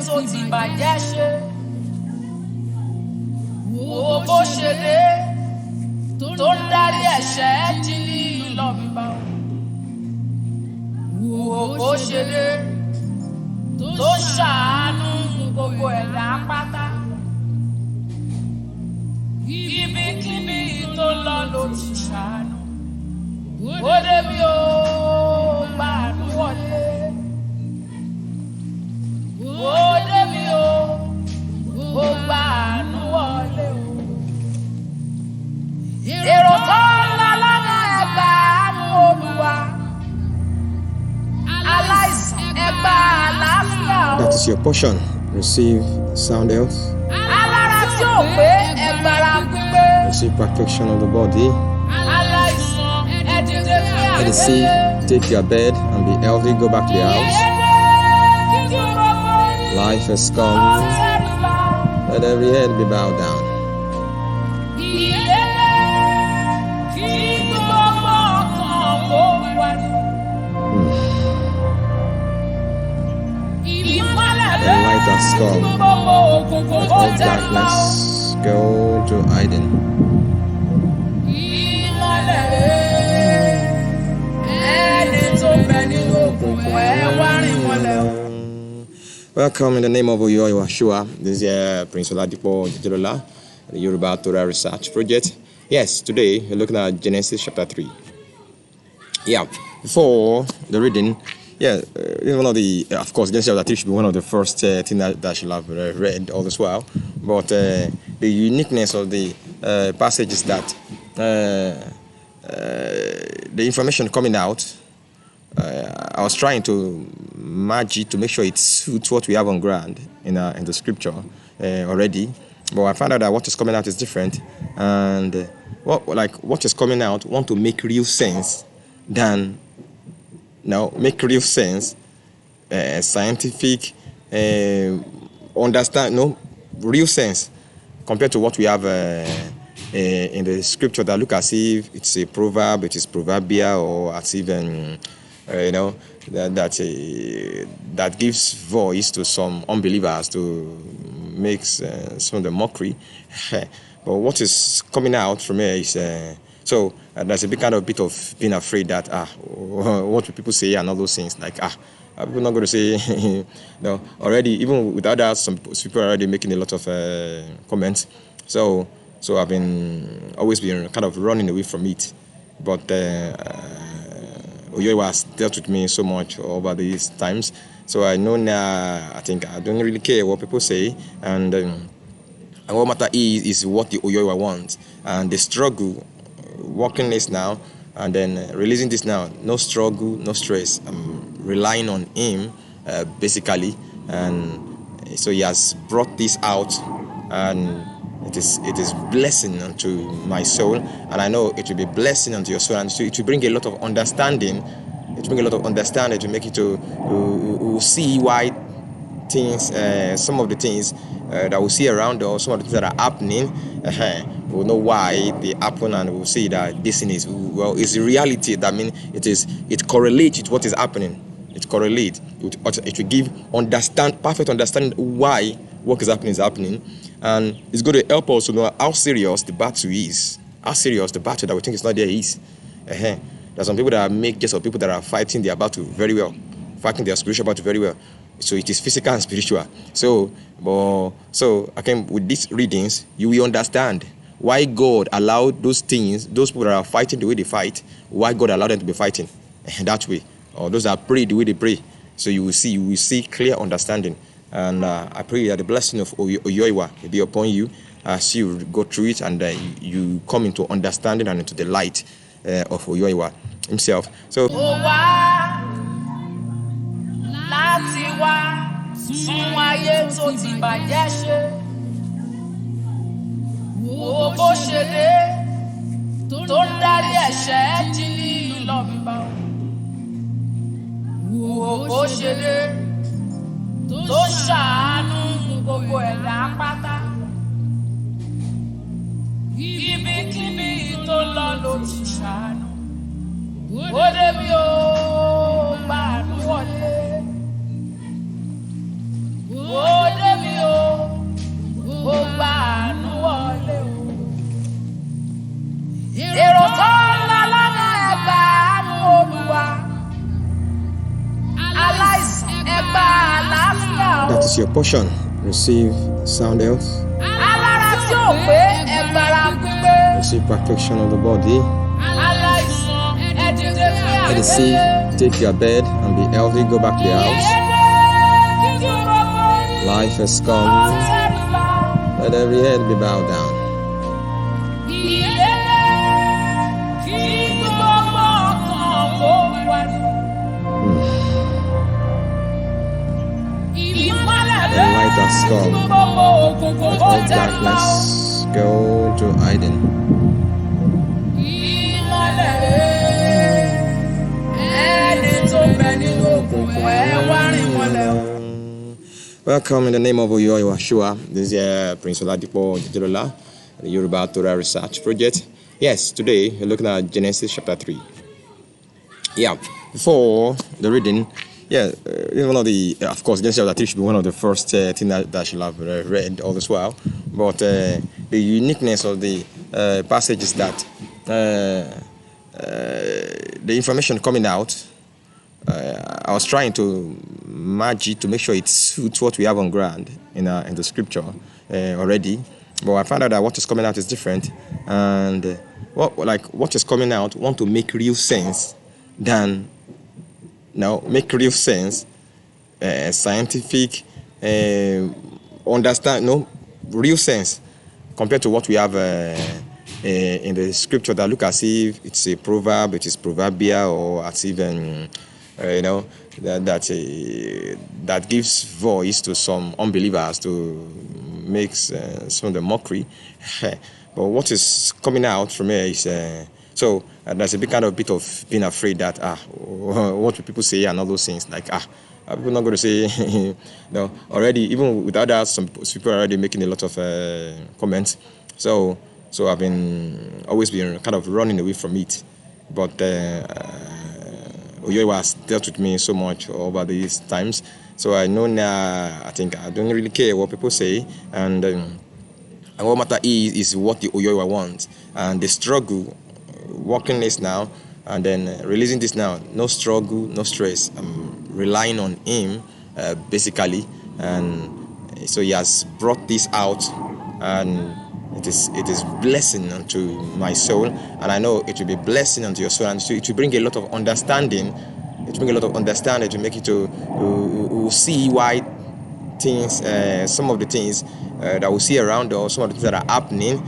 tó ti bàjẹ́ ṣe. Wo bó ṣe dé tó ń darí ẹ̀ṣẹ̀ jí ní lọ́bìbá. Wo bó ṣe dé tó ṣàánú gbogbo ẹ̀dá pátá. Ibikíbi tó lọ ló ti ṣàánú. Ó débi ó gbàánú wọlé. Ó débi ó gbàánú wọlé o. Èrò tó ń lọ lọ́nà ẹgbàánú Olúwa. Aláìsàn ẹgbà àlàáfíà o. That is your portion. Receive sound health. Alára tí ò pé ẹgbàrá pípé. Receive perfection of the body. Aláìsàn ẹ̀dìdè fún Let the sick take their bed and be healthy. Go back to the house. Life has come. Let every head be bowed down. The light has come. Let all darkness go to hiding. Welcome in the name of YHWH. This is Prince Oladipo Jijilola, the Yoruba Torah Research Project. Yes, today we're looking at Genesis chapter 3. Yeah, before the reading, this is one of the, of course, Genesis chapter 3 should be one of the first things that should have read all this while. But the uniqueness of the passage is that the information coming out, I was trying to match it to make sure it suits what we have on ground in the scripture already. But I found out that what is coming out is different, and what is coming out want to make real sense than make real sense, scientific, understand, real sense compared to what we have in the scripture that look as if it's a proverb, it is proverbial, or as even that gives voice to some unbelievers to make some of the mockery. But what is coming out from here is so there's a bit of being afraid that what will people say and all those things, like are people not going to say already, even without that, some people are already making a lot of comments. So I've always been kind of running away from it, but Oyoiwa has dealt with me so much over these times, so I know now. I think I don't really care what people say, and what matter is what the Oyoiwa wants, and the struggle, working this now, and then releasing this now. No struggle, no stress. I'm relying on him, basically, and so he has brought this out, and it is blessing unto my soul, and I know it will be blessing unto your soul, and so it will bring a lot of understanding. It will bring a lot of understanding to make it to see why things, some of the things that we see around us, some of the things that are happening, we'll know why they happen, and we'll see that this thing is, well, it's a reality. That means it correlates with what is happening. It correlates. It will give perfect understanding why what is happening, and it's going to help us to know how serious the battle is. How serious the battle that we think is not there is. There's some people that make just of people that are fighting their battle very well, fighting their spiritual battle very well. So it is physical and spiritual. So again, with these readings, you will understand why God allowed those things, those people that are fighting the way they fight, why God allowed them to be fighting that way, or those that pray the way they pray. So you will see clear understanding. And I pray that the blessing of Oyoiwa will be upon you as you go through it, and you come into understanding and into the light of Oyoiwa himself. So láti wá tún ayé tó ti bàjẹ́ ṣe. Wo bó ṣe dé tó ń darí ẹ̀ṣẹ̀ jí ní lọ́bìbá. Wo bó ṣe dé tó ṣàánú gbogbo ẹ̀dá pátá. Ibikíbi tó lọ ló ti ṣàánú. Ó débi ó gbàánú wọlé. your portion. Receive sound health. alára tí ò pé ẹgbàrá pípé. Receive perfection of the body. aláìsàn ẹ̀dìdẹ̀ pé Let the sick take your bed and be healthy. Go back to your house. Life has come. Let every head be bowed down. The light has come. Let all darkness go to hiding. Welcome in the name of YHWH. This is Prince Oladipo Jijilola, the Yoruba Torah Research Project. Yes, today we're looking at Genesis chapter 3. Yeah, before the reading, one of the, of course, Genesis chapter 3 should be one of the first things that I should have read all this while. But the uniqueness of the passage is that the information coming out, I was trying to match it to make sure it suits what we have on ground in the scripture already. But I found out that what is coming out is different, and what is coming out want to make real sense than make real sense, scientific, understand real sense compared to what we have in the scripture that look as if it's a proverb, it is proverbial, or as even that gives voice to some unbelievers to make some of the mockery. But what is coming out from here is so there's a bit of being afraid that what will people say and all those things, like are people not going to say already, even without that, some people are already making a lot of comments. So I've always been kind of running away from it, but YHWH has dealt with me so much over these times, so I know now. I think I don't really care what people say, and what matter is what the YHWH wants, and the struggle, working this now, and then releasing this now. No struggle, no stress. I'm relying on Him, basically, and so He has brought this out, and it is blessing unto my soul, and I know it will be blessing unto your soul, and so it will bring a lot of understanding. It will bring a lot of understanding to make it to see why things, some of the things that we see around us, some of the things that are happening,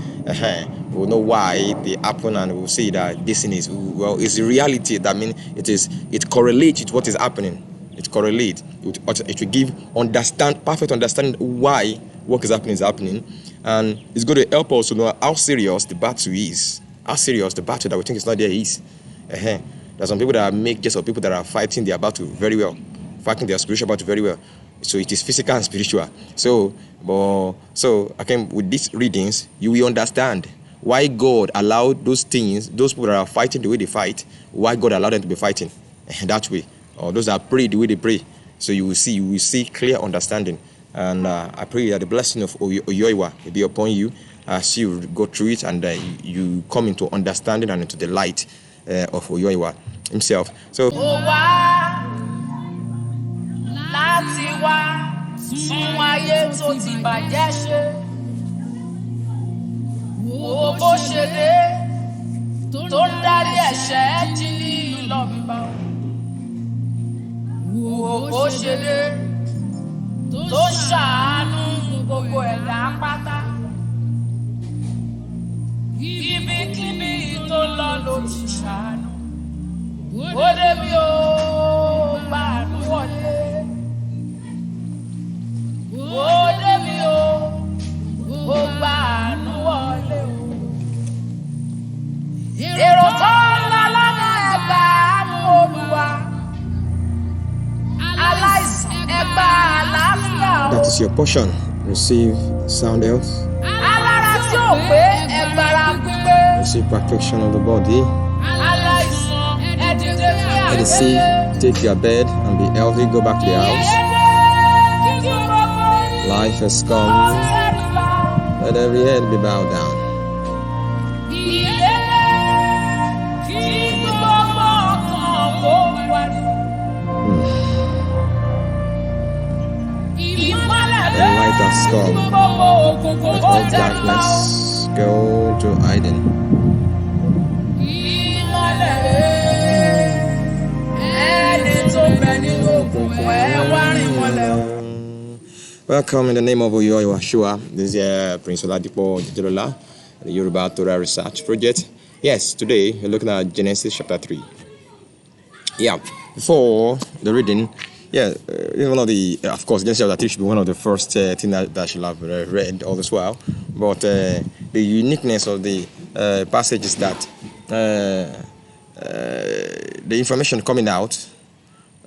we'll know why they happen, and we'll see that this thing is it's a reality. That means it correlates with what is happening. It correlates. It will give perfect understanding why what is happening. And it's going to help us to know how serious the battle is. How serious the battle that we think is not there is. There's some people that make just of people that are fighting their battle very well, fighting their spiritual battle very well. So it is physical and spiritual. So again, with these readings, you will understand why God allowed those things, those people that are fighting the way they fight, why God allowed them to be fighting that way, or those that pray the way they pray. So you will see clear understanding. And I pray that the blessing of YHWH will be upon you as you go through it, and you come into understanding and into the light of YHWH himself. So láti wá tún ayé tó ti bàjẹ́ ṣe, wo bó ṣe dé tó ń darí ẹ̀ṣẹ̀ jí ní lọ́bìbá, wo bó ṣe dé tó ṣàánú gbogbo ẹ̀dá pátá, ibikíbi tó lọ ló ti ṣàánú, ó débi ó gbàánú wọlé, ó débi ó gbàánú wọlé o. Èrò tó ń lọ lọ́nà ẹgbàánú Olúwa, aláìsàn ẹgbà àlàáfíà o. that is your portion. Receive sound health. Alára tí ò pé ẹgbàrá pípé. Receive perfection of the body. Aláìsàn ẹ̀dìdẹ̀ pé Let the sick take your bed and be healthy. Go back to your house. Life has come. Let every head be bowed down. come. Let all darkness go to hiding. Welcome in the name of YHWH. This is Prince Oladipo Jijilola, the Yoruba Torah Research Project. Yes, today we're looking at Genesis chapter 3. Yeah, before the reading, one of the, of course, Genesis chapter 3 should be one of the first things that I should have read all this while. But the uniqueness of the passage is that the information coming out,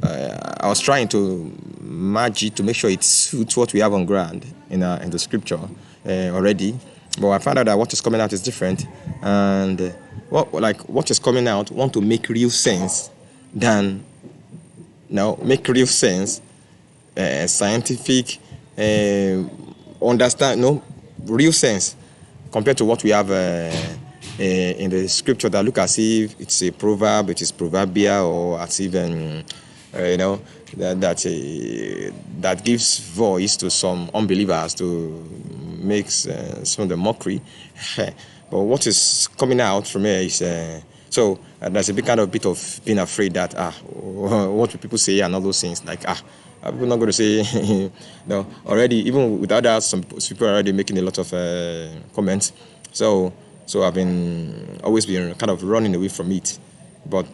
I was trying to match it to make sure it suits what we have on ground in the scripture already. But I found out that what is coming out is different, and what is coming out want to make real sense than make real sense, scientific, understand real sense compared to what we have in the scripture that look as if it's a proverb, it is proverbial, or as even that gives voice to some unbelievers to make some of the mockery. But what is coming out from here is so there's a bit of being afraid that what will people say and all those things, like are people not going to say already, even without that, some people are already making a lot of comments. So I've always been kind of running away from it, but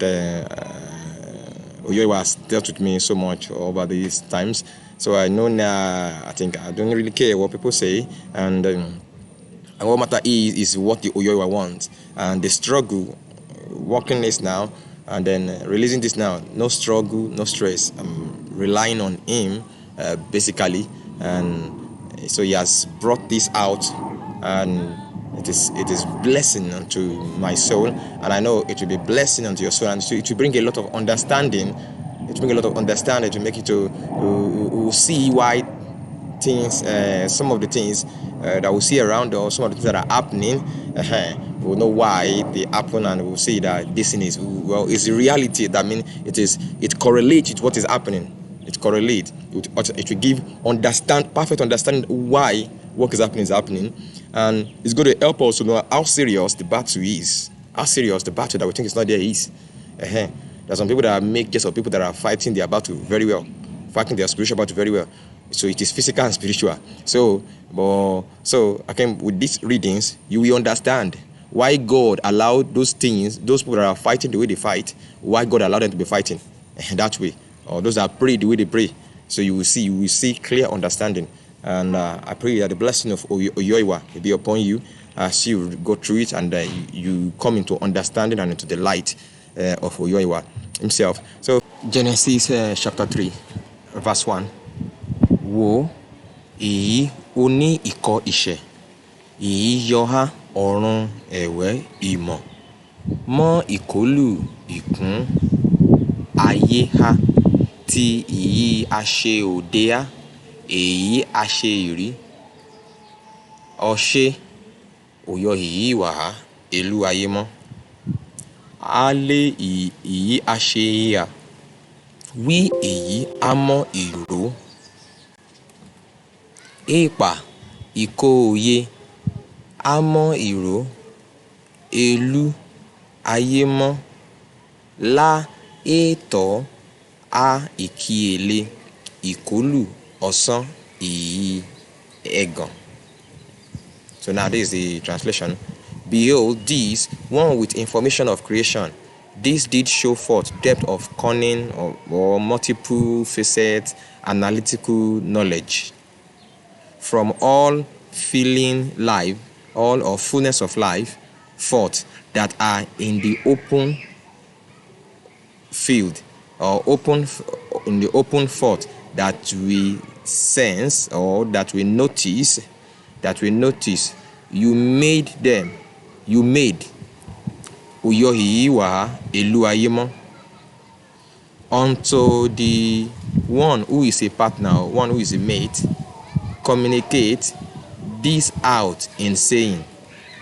YHWH has dealt with me so much over these times, so I know now. I think I don't really care what people say, and what matter is what the YHWH wants, and the struggle, working this now, and then releasing this now. No struggle, no stress. I'm relying on him, basically, and so he has brought this out, and it is blessing unto my soul, and I know it will be blessing unto your soul, and so it will bring a lot of understanding. It will bring a lot of understanding to make it to see why things, some of the things that we see around us, some of the things that are happening, we'll know why they happen, and we'll see that this thing is it's a reality. That means it correlates with what is happening. It correlates. It will give perfect understanding why what is happening, and it's going to help us to know how serious the battle is. How serious the battle that we think is not there is. There's some people that make just of people that are fighting their battle very well, fighting their spiritual battle very well. So it is physical and spiritual. So again, with these readings, you will understand why God allowed those things, those people that are fighting the way they fight, why God allowed them to be fighting that way, or those that pray the way they pray. So you will see clear understanding. And I pray that the blessing of YHWH will be upon you as you go through it, and you come into understanding and into the light of YHWH himself. So Genesis chapter 3, verse 1. Wo èyí ó ní ìkọ́ ìṣẹ́, èyí yọ há ọ̀run ẹ̀wẹ́ ìmọ̀, mọ́ ìkólù ìkún ayé há, ti èyí àṣẹ òde há, èyí àṣẹ ìrí, ọ̀ṣẹ́ òyọ èyí wà há èlú ayé mọ́, á lé èyí àṣẹ ìyà, wí èyí á mọ́ ìró, èèpà ìkó òye á mọ́ ìró, èlú ayé mọ́, lá ètò á ìkíyèlé, ìkólù ọ̀sán èyí ẹ̀gàn. So now this is the translation. Behold, these, one with information of creation, this did show forth depth of cunning or multiple facets, analytical knowledge. From all feeling life, all of fullness of life, forth that are in the open field, or in the open forth, that we sense or that we notice, you made them, Uyohiwa Eluayimo, unto the one who is a partner, one who is a mate, communicate this out in saying,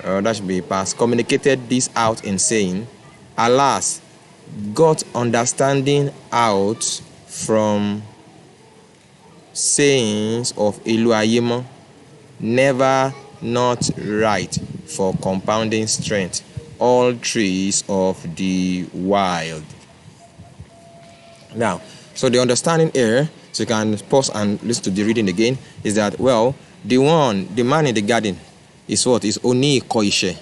that should be past, communicated this out in saying, alas, got understanding out from sayings of Eluayimo, never not right for compounding strength, all trees of the wild. Now, so the understanding here, so you can pause and listen to the reading again, is that, well, the man in the garden is what? Is Oni Koishe.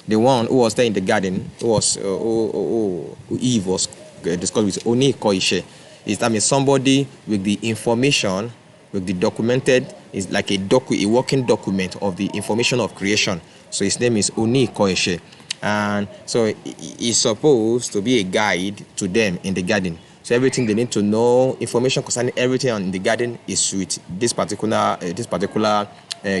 The one who was there in the garden, who Eve was discussed with Oni Koishe. That means somebody with the information, with the documented, is like a working document of the information of creation. So his name is Oni Koishe. And so he's supposed to be a guide to them in the garden. So everything they need to know, information concerning everything in the garden is with this particular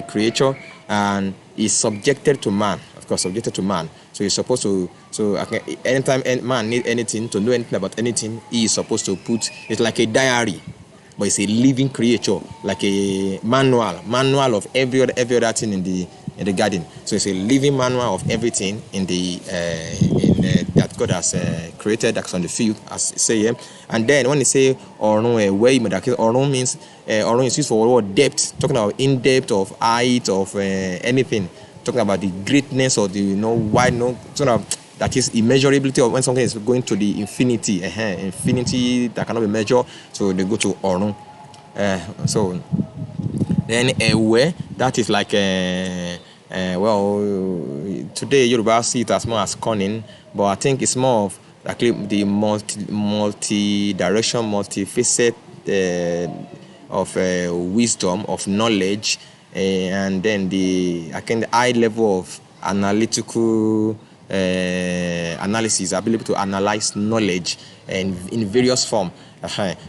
creature, and is subjected to man. Of course, subjected to man. So he's supposed to. So anytime man needs anything, to know anything about anything, he is supposed to put. It's like a diary, but it's a living creature, like a manual of every other thing in the garden. So it's a living manual of everything in that God has created, that's on the field, as say here. And then when they say Orun means Orun is used for depth, talking about in depth of height of anything, talking about the greatness or the wide, talking about that is immeasurability of when something is going to the infinity, infinity that cannot be measured. So they go to Orun. So then Ewe, that is like today Yoruba see it as more as cunning, but I think it's more of actually the multi-direction, multifaceted of wisdom, of knowledge, and then the high level of analytical analysis, ability to analyze knowledge and in various forms.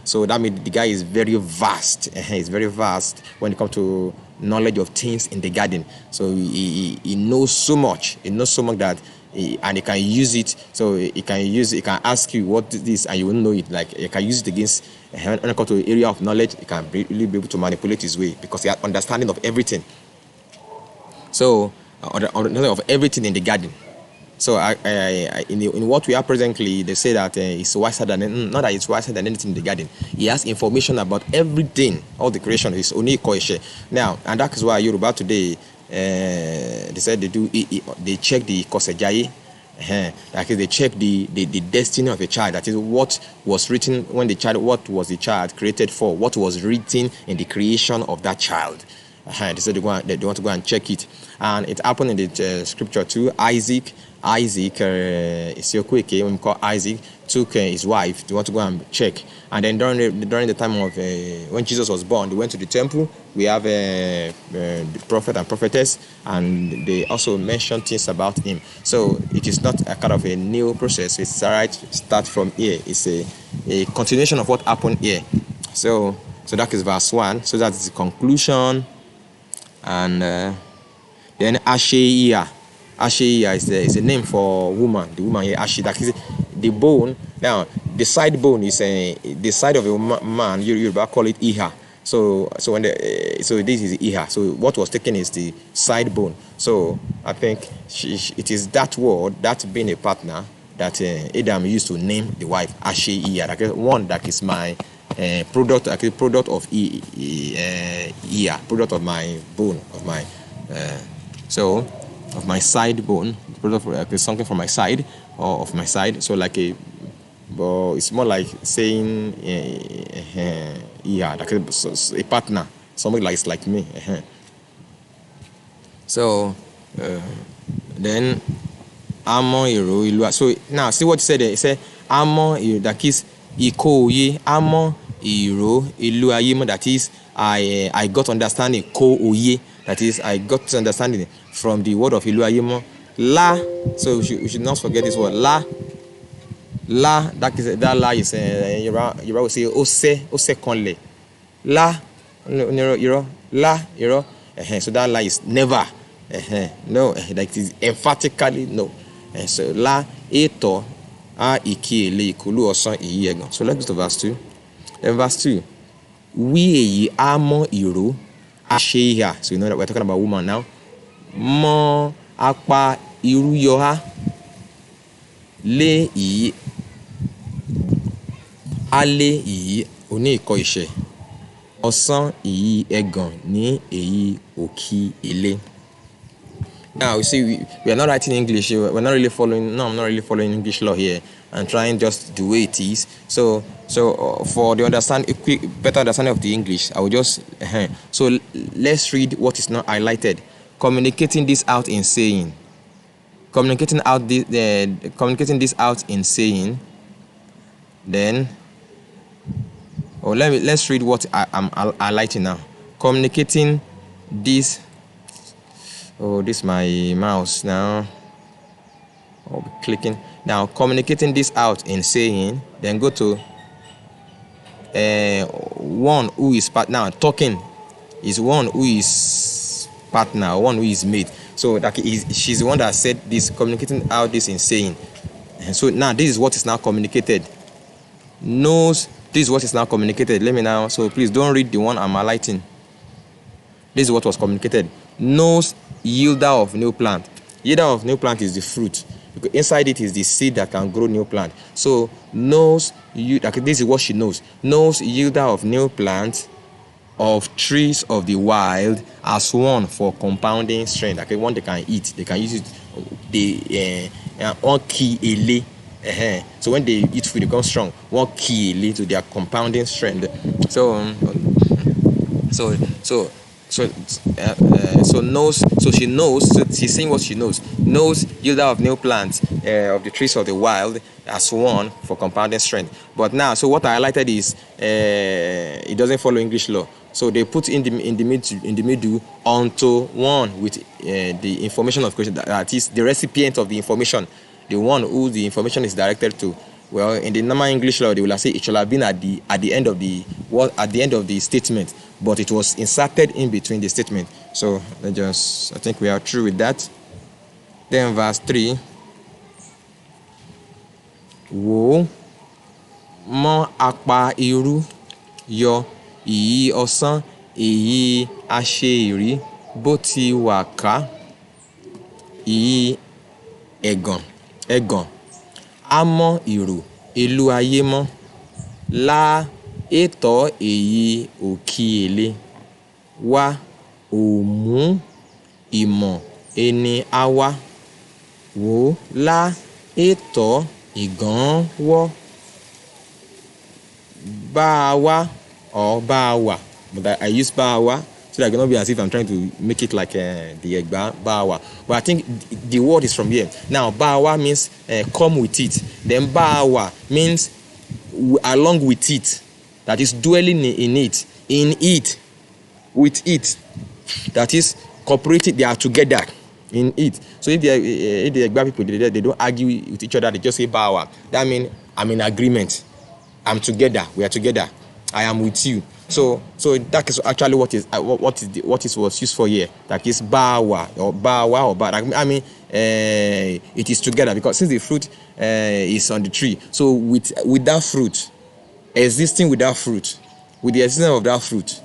So that means the guy is very vast. He's very vast when it comes to knowledge of things in the garden. So he knows so much. He knows so much that and he can use it. So he can ask you what is this, and you will know it. Like he can use it against when it comes to the area of knowledge. He can really be able to manipulate his way because he has understanding of everything. So understanding of everything in the garden. So in what we are presently, they say that it's wiser than, not that it's wiser than anything in the garden. He has information about everything, all the creation is only Koishe. Now, and that is why Yoruba today, they said they check the Kosejai, like they check the destiny of a child. That is what was written when the child, what was the child created for, what was written in the creation of that child. They said they want to go and check it, and it happened in the scripture too. Isaac, when we call Isaac, took his wife. They want to go and check, and then during the time of when Jesus was born, they went to the temple. We have the prophet and prophetess, and they also mentioned things about him. So it is not a kind of a new process. It's right. Start from here. It's a continuation of what happened here. So that is verse 1. So that is the conclusion. And then Asheiya is a name for woman. The woman here, Ashe, that is the bone. Now the side bone is the side of a man. You call it Iha. So when so this is Iha. So what was taken is the side bone. So I think it is that word, that being a partner, that Adam used to name the wife Asheiya. Like one that is my product of ear, product of my bone, of my of my side bone, product of something from my side or of my side. So like but it's more like saying like a partner, somebody like me. So then Amo Iro Ilua. So now see what he said there. He said Amo that is Ikoye Amo Iro Iluayimo, that is I got understanding ko oye, that is I got understanding from the word of Iluayimo. La, so we should not forget this word. La, that la is you will say ose konle. La, so that la is never. No, that is emphatically no. So la eto a ikiele ikulu osan iyegan. So let's go to verse 2. In verse 2, we amo iro asheya. So you know that we're talking about woman now. Mo apa iru yoha le ale oni koishe. ọ̀sán èyí ẹ̀gàn ní èyí òkì ilé. Now you see, we are not writing English. We're not really following. No, I'm not really following English law here. I'm trying just the way it is. So for the better understanding of the English, I will just. So let's read what is not highlighted. Communicating this out in saying. Communicating this out in saying. Then. Let's read what I'm highlighting now. Communicating this. Oh, this is my mouse now. I'll be clicking. Now, communicating this out in saying, then go to one who is partner. Talking is one who is partner, one who is mate. So that she's the one that said this, communicating out this in saying. And so now this is what is now communicated. Knows, this is what is now communicated. Let me now, so please don't read the one I'm highlighting. This is what was communicated. Knows yielder of new plant. Yielder of new plant is the fruit. Because inside it is the seed that can grow new plant. So knows you. This is what she knows. Knows yielder of new plant, of trees of the wild, as one for compounding strength. Okay, one they can eat. They can use it. They one key ele. So when they eat food, they become strong. One key ele to their compounding strength. So knows. So she knows. So she's saying what she knows. Knows yielder of new plants, of the trees of the wild, as one for compounding strength. But now, so what I highlighted is it doesn't follow English law. So they put in the middle onto one with the information of question, that is the recipient of the information, the one who the information is directed to. Well, in the normal English law, they will say it should have been at the end of the statement, but it was inserted in between the statement. So I think we are through with that. Then verse 3. Wo mo apa iru yo iyi ọ̀sán èyí aṣeìrí bó ti wà ká iyi ẹ̀gàn amọ̀ ìrò ìlú ayé mọ́ lá ètò èyí òkì èlé wá òmù ìmọ̀ ẹni àwa wò lá ètò ìgànwọ́ báwa or báwa, but I use báwa so that I cannot be as if I'm trying to make it like the Egba báwa. But I think the word is from here. Now báwa means come with it. Then báwa means along with it. That is dwelling in it, with it. That is cooperated. They are together in it. So if the Egba people they don't argue with each other, they just say báwa. That means I'm in agreement. I'm together. We are together. I am with you. So that is actually what was used for here. That is bawa or bad. I mean, it is together because since the fruit is on the tree. So with that fruit, existing with that fruit, with the existence of that fruit,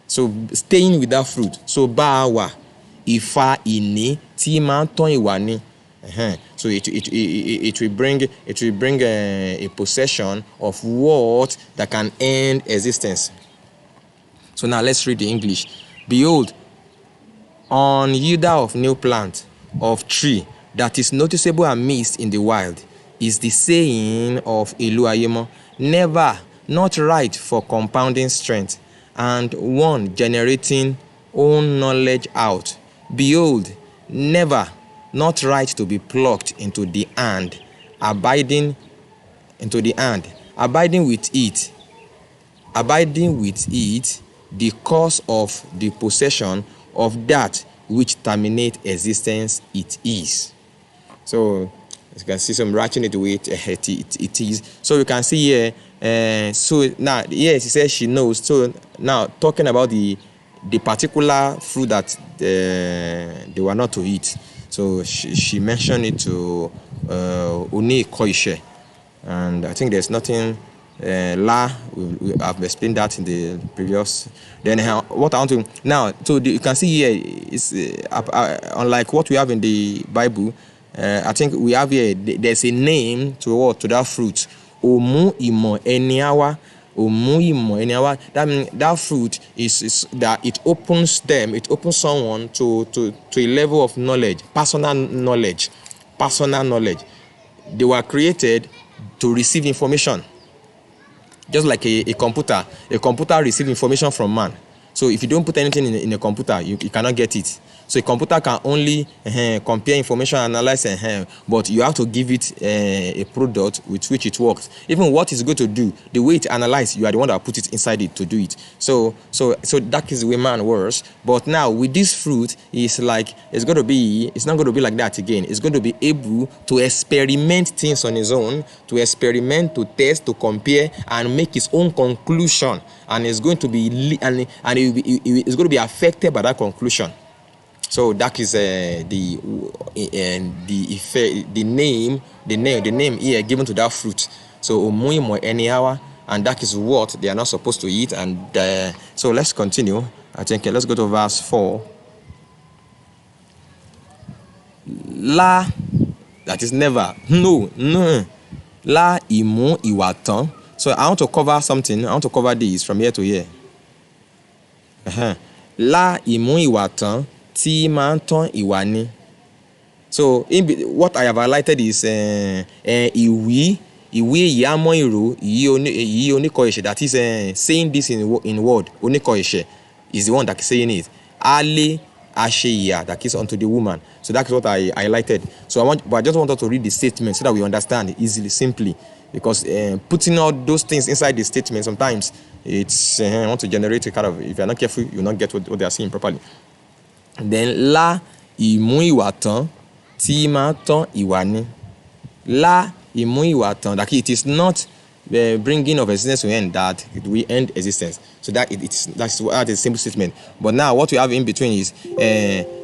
so staying with that fruit. So bawa ifa ini ti ma ton iwa ni. So it will bring a possession of what that can end existence. So now let's read the English. Behold, on yielder of new plant, of tree that is noticeable and missed in the wild, is the saying of Ilu Ayemo, never, not right for compounding strength, and one generating own knowledge out. Behold, never, not right to be plucked into the hand, abiding with it, the cause of the possession of that which terminate existence it is. So as you can see, some writing it the way it is. So you can see here. So now yes, he says she knows. So now talking about the particular fruit that they were not to eat. So she mentioned it to Uni Koishe, and I think there's nothing. We have explained that in the previous. Then what I want to now, so you can see here is unlike what we have in the Bible. I think we have here there's a name to that fruit. Omu imo eniawa. That means that fruit is that it opens someone to a level of knowledge, personal knowledge. They were created to receive information, just like a computer. A computer receives information from man. So if you don't put anything in a computer, you cannot get it. So a computer can only compare information, analyze, but you have to give it a product with which it works. Even what it's going to do, the way it analyzes, you are the one that put it inside it to do it. So that is the way man works. But now with this fruit, it's not going to be like that again. It's going to be able to experiment things on its own, to test, to compare, and make its own conclusion. And it's going to be it's going to be affected by that conclusion. So that is the name here given to that fruit. So anyhow, and that is what they are not supposed to eat. And so let's continue. I think let's go to verse 4. La, that is never. No. La imu iwatan. So I want to cover something. I want to cover this from here to here. La imu iwatan. Tí máa ń tán ìwà ni. So what I have highlighted is ìwí ìyámọ́ ìró ìyí oníkọ̀ẹ̀ṣẹ̀, that is saying this in word. Oníkọ̀ẹ̀ṣẹ̀ is the one that is saying it. Ale Asheya, that is unto the woman. So that is what I highlighted. So I just wanted to read the statement so that we understand easily, simply. Because putting all those things inside the statement, sometimes it's want to generate a kind of, if you're not careful, you'll not get what they are saying properly. Then la ìmú ìwà tán tí máa tán ìwà ni. La ìmú ìwà tán, that it is not the bringing of existence to end that it will end existence. So that that's a simple statement. But now what we have in between is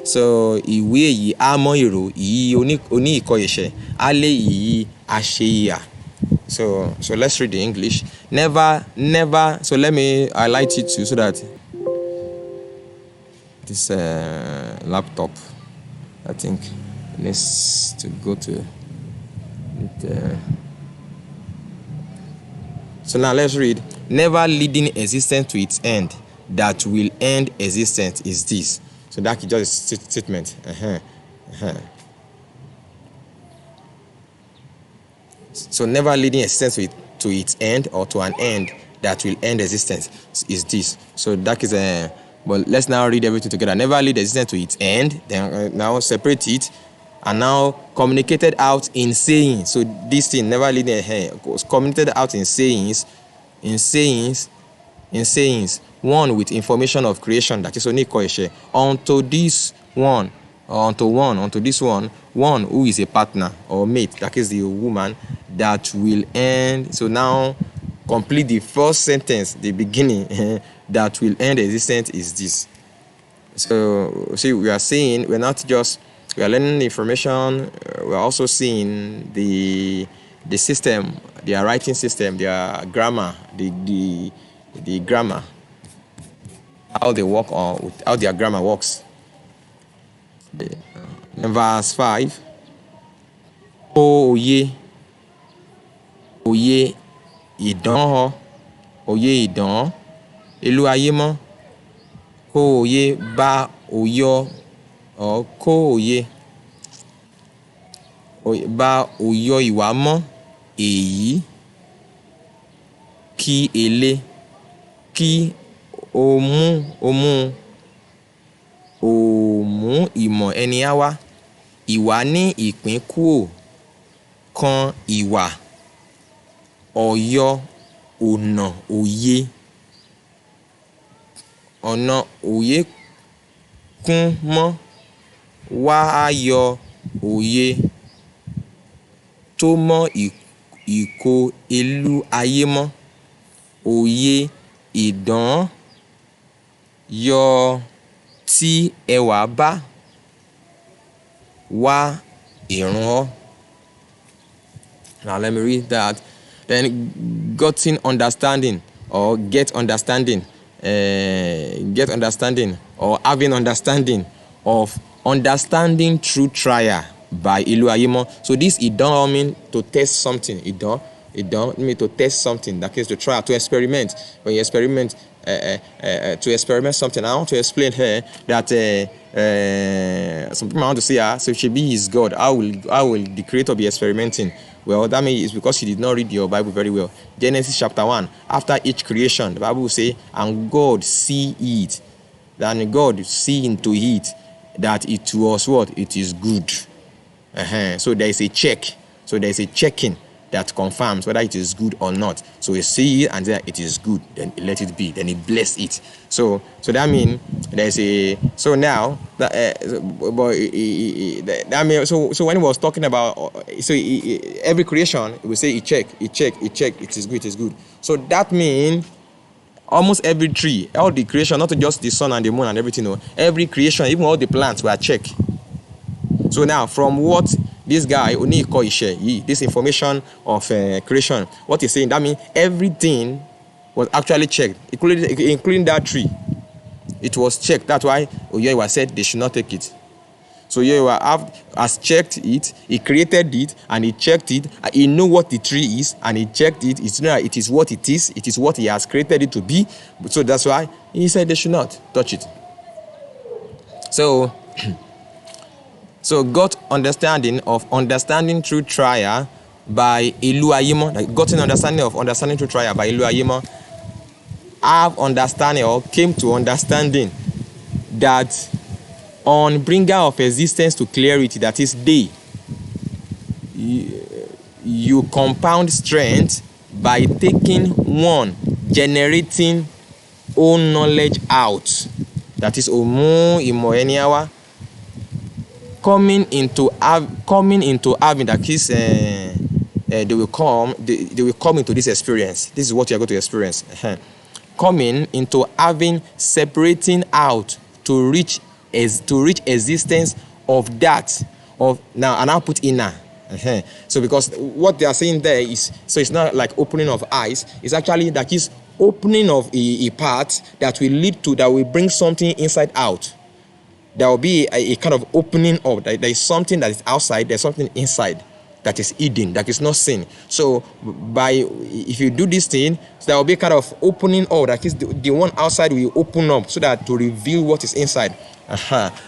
so ìwé yìí àmọ́ ìró yìí oní ìkọ̀ẹ̀ṣẹ̀ alẹ́ yìí àṣeyà. So let's read the English. Never. So let me highlight it too so that this laptop, I think, needs to go to it. So now let's read. Never leading existence to its end, that will end existence is this. So that is just a statement. So never leading existence to its end, or to an end that will end existence is this. So that is a. But let's now read everything together. Never lead existence to its end. Then now separate it, and now communicated out in saying. So this thing never lead was communicated out in sayings. One with information of creation, that is only koeshe. Unto this one, one who is a partner or mate, that is the woman, that will end. So now complete the first sentence, the beginning. That will end existence is this. So see, we are saying we are learning the information. We are also seeing the system, their writing system, their grammar, the grammar, how they work, or how their grammar works. In verse 5. Oye ìdán oye ìdán. Ìlú ayé mọ́, kó òye bá òyọ, or kó òye bá òyọ ìwà mọ́ èyí, kí èlé, kí òmú ìmọ̀ ẹni á wá, ìwà ní ìpín kúò kan ìwà, ọ̀yọ́ ọ̀nà òye. Ọ̀nà òye kún mọ́, wá yọ òye tó mọ́ ìkó ìlú ayé mọ́, òye ìdán yọ tí ẹwà bá wá ìrun ọ́. Now let me read that. Then gotten understanding, or get understanding. Get understanding, or having understanding of through trial by Ilu Ayimo. So this idon mean to test something. Idon Idán mean to test something, that is to try, to experiment. When you experiment, to experiment something, I want to explain here that some people want to say, so if she be his God, how will the creator be experimenting? Well, that means it's because you did not read your Bible very well. Genesis chapter 1, after each creation, the Bible will say, and God see it. Then God see into it that it was what? It is good. So there is a check. So there is a checking that confirms whether it is good or not. So he see it and then it is good, then he let it be, then he bless it. So that means there's a, so now that that means, so when he was talking about, so every creation we say he check, it is good. So that means almost every tree, all the creation, not just the sun and the moon and everything, no, every creation, even all the plants were checked. So now, from what this guy this information of creation, what he's saying, that means everything was actually checked, including that tree. It was checked. That's why YHWH said they should not take it. So YHWH has checked it, he created it, and he checked it, and he knew what the tree is, and he checked it. It is what it is what he has created it to be. So that's why he said they should not touch it. So got understanding through trial by Eluayimo, like gotten understanding through trial by Eluayimo, have understanding or came to understanding that on bringer of existence to clarity, that is day, you compound strength by taking one, generating own knowledge out, that is omu imoeniawa, coming into having, that is they will come into this experience. This is what you are going to experience. Coming into having, separating out to reach existence of that, of now, and I'll put inner. So because what they are saying there is, so it's not like opening of eyes, it's actually that is opening of a part that will lead to, that will bring something inside out. There will be a kind of opening up. There is something that is outside, there's something inside that is hidden, that is not seen. So if you do this thing, so there will be kind of opening up, that is the one outside will open up so that to reveal what is inside.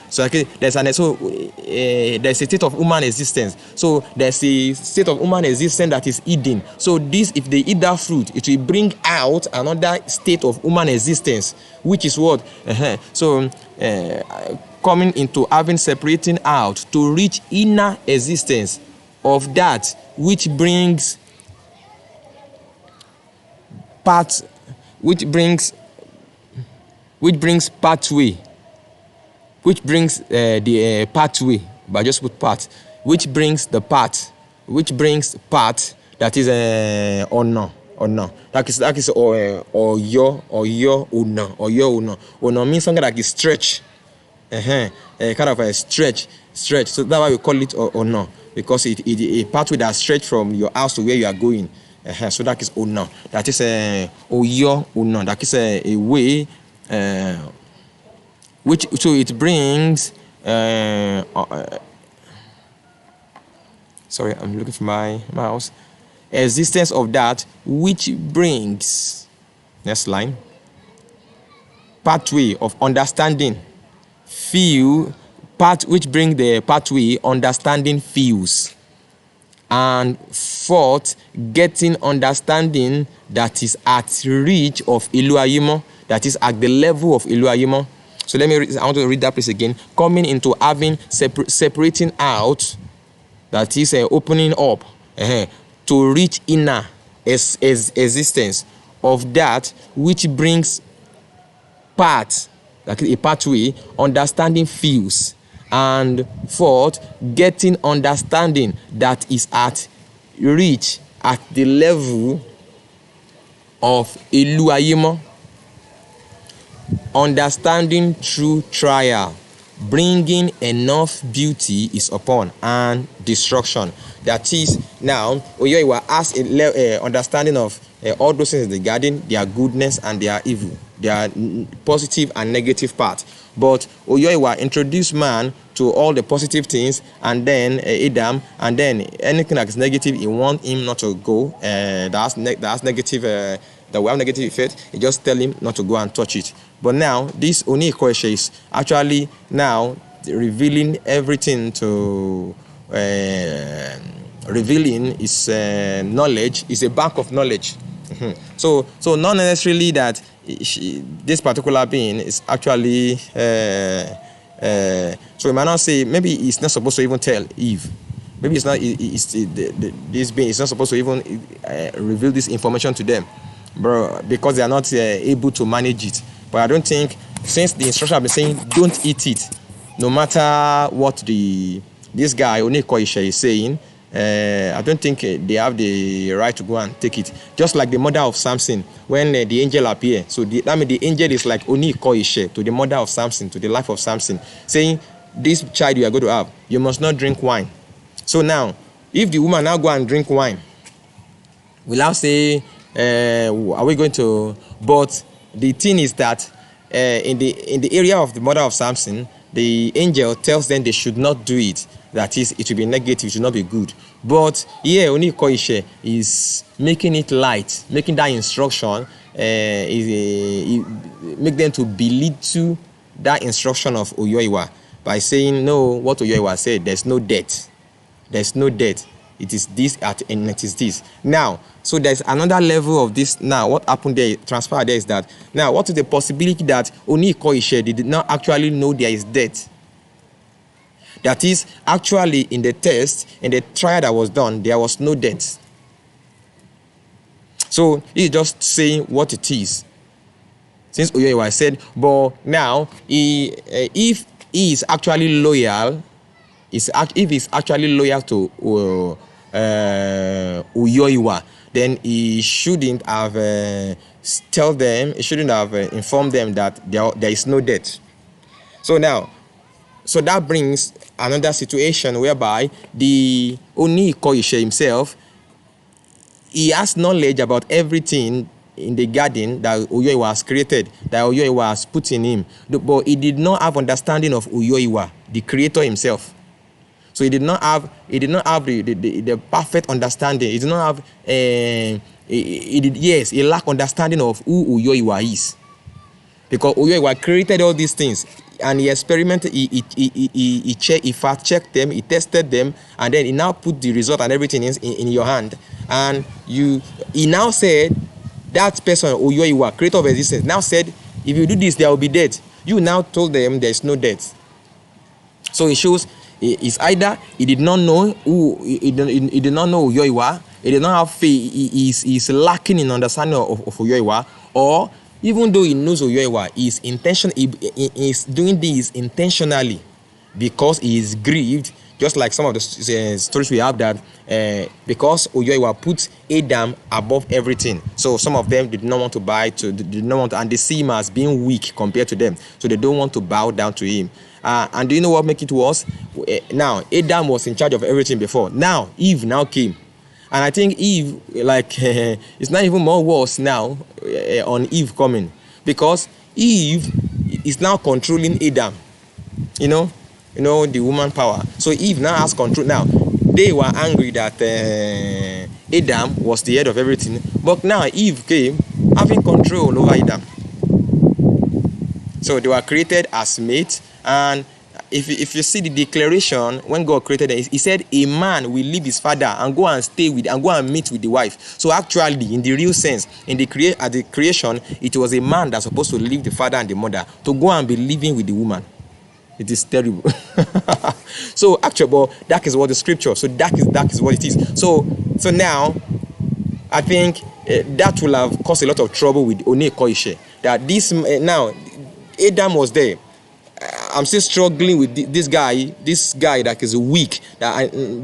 So there's a state of human existence. So there's a state of human existence that is hidden. So this, if they eat that fruit, it will bring out another state of human existence, which is what? Coming into having, separating out to reach inner existence of that which brings pathway, which brings the pathway, but just put path, which brings the path, that is honor. That is or your honor means something like a stretch, kind of a stretch. So that's why we call it honor, because it a pathway that stretch from your house to where you are going. So that is honor. That is your honor. That is a way. Which, so it brings sorry, I'm looking for my mouse. Existence of that which brings, next line, pathway of understanding, which bring the pathway understanding feels, and fourth, getting understanding that is at reach of Eluayimo, that is at the level of Eluayimo. So let me read, I want to read that place again. Coming into having, separating out, that is opening up, to reach inner existence of that which brings path, like a pathway, understanding feels, and fourth, getting understanding that is at reach, at the level of Eluayimo. Understanding through trial, bringing enough beauty is upon and destruction. That is, now YHWH has a understanding of all those things in the garden, their goodness and their evil, their positive and negative part. But Oyoiwa introduced man to all the positive things, and then Adam, and then anything that is negative, he want him not to go. That's negative. That will have negative effect. He just tell him not to go and touch it. But now this Oni Ikoeshe is actually now revealing everything to revealing his knowledge. Is a bank of knowledge. So not necessarily that this particular being is actually so we might not say, maybe he's not supposed to even tell Eve. Maybe it's not. This being is not supposed to even reveal this information to them, bro, because they are not able to manage it. But I don't think, since the instruction have been saying don't eat it, no matter what this guy Oni Ikoeshe is saying, I don't think they have the right to go and take it. Just like the mother of Samson, when the angel appeared. So that means the angel is like Oni Ikoeshe to the mother of Samson, to the life of Samson, saying, this child you are going to have, you must not drink wine. So now, if the woman now go and drink wine, we'll now say, are we going to? But the thing is that in the area of the mother of Samson, the angel tells them they should not do it. That is, it will be negative, it should not be good. But here, Oni Ikoeshe is making it light, making that instruction, make them to belittle that instruction of Oyoiwa by saying, no, what Oyoiwa said, there's no death. There's no death. It is this and it is this. Now, so there's another level of this. Now, what happened there, transpired there, is that, now, what is the possibility that Oni Ikoeshe did not actually know there is death? That is, actually, in the test, in the trial that was done, there was no death. So he's just saying what it is. Since Oyoiwa said, but now, if he is actually loyal, if he's actually loyal to Oyoiwa, then he shouldn't have he shouldn't have informed them that there is no death. So now, so that brings another situation whereby the Oni Ikoeshe himself, he has knowledge about everything in the garden that Oyoiwa has created, that Oyoiwa has put in him. But he did not have understanding of Oyoiwa, the creator himself. So he did not have the perfect understanding. He did not have he lacked understanding of who Oyoiwa is. Because Oyoiwa created all these things, and he experimented, he fact-checked them, he tested them, and then he now put the result and everything in your hand. And he now said, that person, Oyoiwa, creator of existence, now said, if you do this, there will be death. You now told them there is no death. So it shows, it's either he did not know he did not know Oyoiwa, he did not have faith, he is lacking in understanding of Oyoiwa, or even though he knows Oyoiwa, he is doing this intentionally because he is grieved, just like some of the stories we have, that because Oyoiwa put Adam above everything. So some of them did not want to and they see him as being weak compared to them. So they don't want to bow down to him. And do you know what make it worse? Now, Adam was in charge of everything before. Now, Eve now came. And I think Eve, it's not even more worse now on Eve coming. Because Eve is now controlling Adam. You know, the woman power. So Eve now has control. Now, they were angry that Adam was the head of everything. But now Eve came having control over Adam. So they were created as mates. And if you see the declaration, when God created them, he said a man will leave his father and go and stay with and go and meet with the wife. So actually, in the real sense, at the creation, it was a man that's supposed to leave the father and the mother to go and be living with the woman. It is terrible. So actually, but that is what the scripture. So that is what it is. So now, I think that will have caused a lot of trouble with Oni Ikoeshe. That this now, Adam was there. I'm still struggling with this guy that is weak,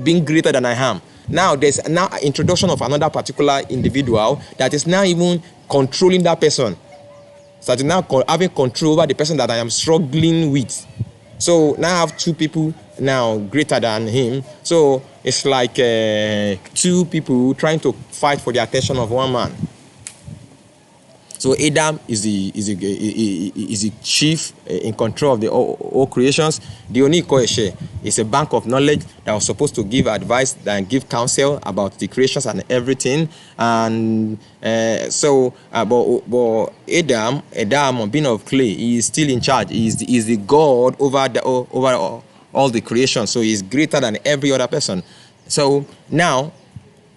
being greater than I am. Now there's now an introduction of another particular individual that is now even controlling that person. So that now having control over the person that I am struggling with. So now I have two people now greater than him. So it's like two people trying to fight for the attention of one man. So Adam is the chief in control of the all creations. The Onikoeshe is a bank of knowledge that was supposed to give advice and give counsel about the creations and everything. And but Adam, being of clay, he is still in charge. He is the God over all the creation. So he is greater than every other person. So now,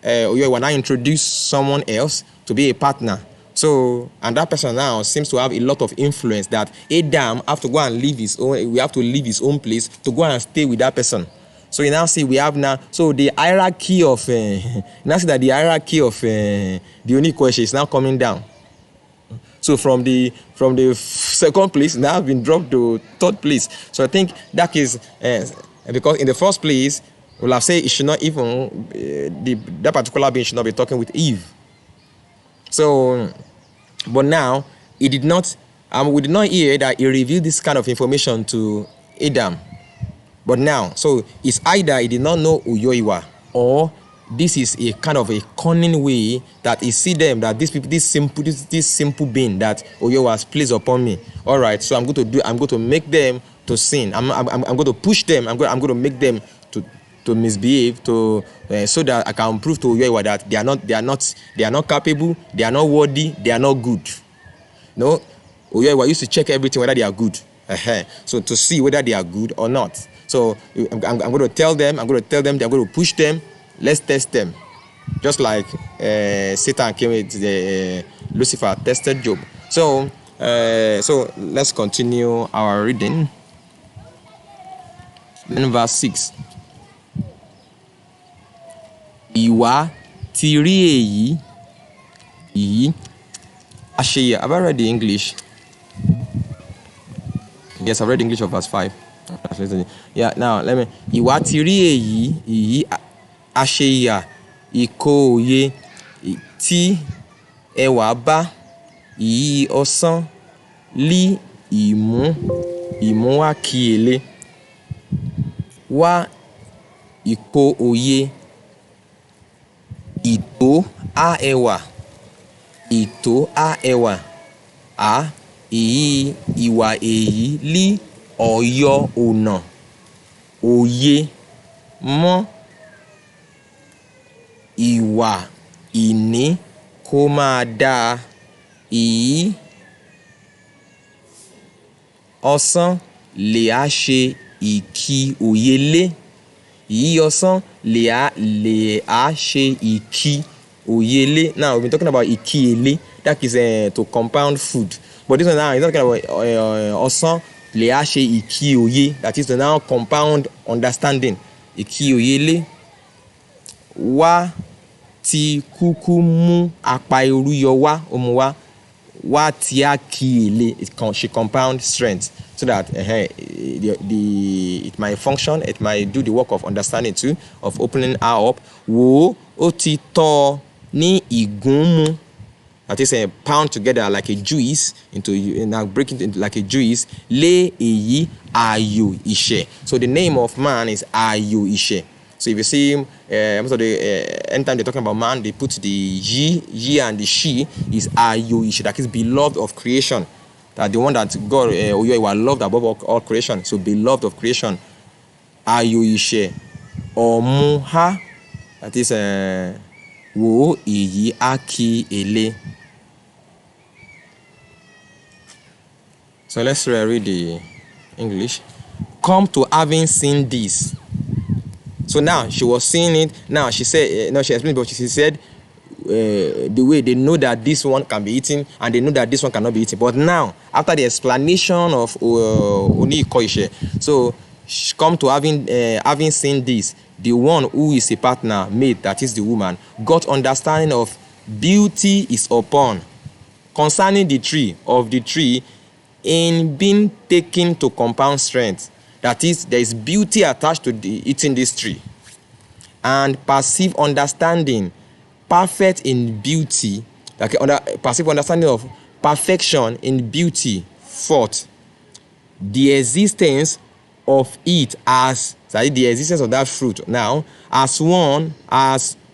when I introduce someone else to be a partner, so and that person now seems to have a lot of influence that Adam have to go and leave his own. We have to leave his own place to go and stay with that person. So you now see we have now. So the hierarchy of now see that the hierarchy of the unique question is now coming down. So from the second place now have been dropped to third place. So I think that is because in the first place, well, I've said it should not even that particular being should not be talking with Eve. So, but now he did not. We did not hear that he revealed this kind of information to Adam. But now, so it's either he did not know Uyoiwa, or this is a kind of a cunning way that he see them that these people, this simple being that Uyoiwa has placed upon me. All right, so I'm going to make them to sin. I'm going to push them. I'm going to make them to misbehave, so that I can prove to Uyoiwa that they are not capable, they are not worthy, they are not good. No, Uyoiwa used to check everything whether they are good. So to see whether they are good or not. So I'm going to tell them, I'm going to push them, let's test them. Just like Satan came with Lucifer tested Job. So let's continue our reading. Then verse 6. Ìwà ti rí èyí àṣeyẹ. Have I read the English? Yes, I've read English of verse 5. Yeah, now let me. Ìwà ti rí èyí àṣeyà ìkòòye tí ẹwà bá ìyí ọ̀sán lí ìmú wá kíyèlé wá ìkòòye ìtò á ẹwà á ìyí ìwà èyí lí ọ̀yọ́ ọ̀nà òye mọ́ ìwà ìní kó máa dáa ìyí ọ̀sán lè á ṣe ìkí òye lé ìyí ọ̀sán lè á ṣe ìkí òye lé. Now we've been talking about ìkíyèlé, that is to compound food, but this one now is talking about ọ̀sán lè á ṣe ìkí òye, that is to now compound understanding. Ìkí òye lé wá ti kúkú mú apá irú yọ wá wá tí a kíyèlé, she compound strength so that it might function, it might do the work of understanding too, of opening her up. Wo ó ti tọ́ ní ìgúnmu, that is pound together like a juice now break it into like a juice. Lé èyí ayò ìṣẹ́. So the name of man is ayò ìṣẹ́. So if you see most of the anytime they're talking about man, they put the ye and the she is ayò ìṣẹ́, that is beloved of creation. That the one that God Uyoiwa loved above all creation. So beloved of creation. Ayò ìṣẹ́ ọ̀mùhá, that is wo èyí á kí èlé. So let's read the English. Come to having seen this. So now she was seeing it. Now she said, she explained, but she said the way they know that this one can be eaten and they know that this one cannot be eaten. But now, after the explanation of Oni Koishe, so come to having seen this, the one who is a partner mate, that is the woman, got understanding of beauty is upon concerning the tree in being taken to compound strength. That is, there is beauty attached to eating this tree. And passive understanding, perfect in beauty, like passive understanding of perfection in beauty. Fourth, the existence of it as, the existence of that fruit now, as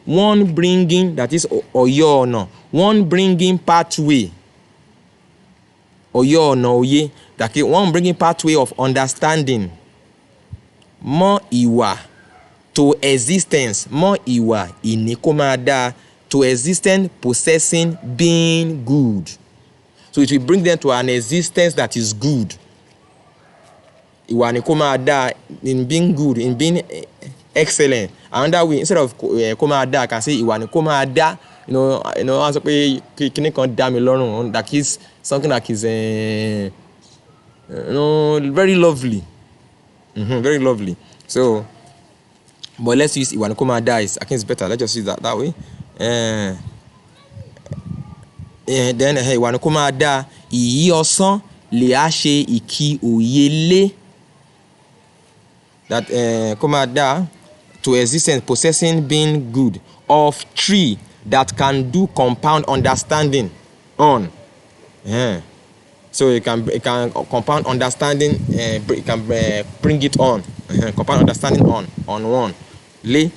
one bringing, that is oyono, one bringing pathway Oyo no oye. That one bringing pathway of understanding. Mo iwa to existence. Mo iwa inikomada to existence, possessing, being good. So it will bring them to an existence that is good. Iwa inikomada in being good, in being excellent. Another way, instead of komada, I can say iwa inikomada. You know, as a kini kan da mi lọ́rùn, that is something that is very lovely. Very lovely. So, but let's use iwa inikomada dies. I think it's better. Let's just use that way. Then iwa inikomada iyi ọsán lè á ṣe ìkí òyelé. That komada to existence, possessing, being good, of tree that can do compound understanding on. So it can compound understanding, it can bring it on. Compound understanding on one. Le.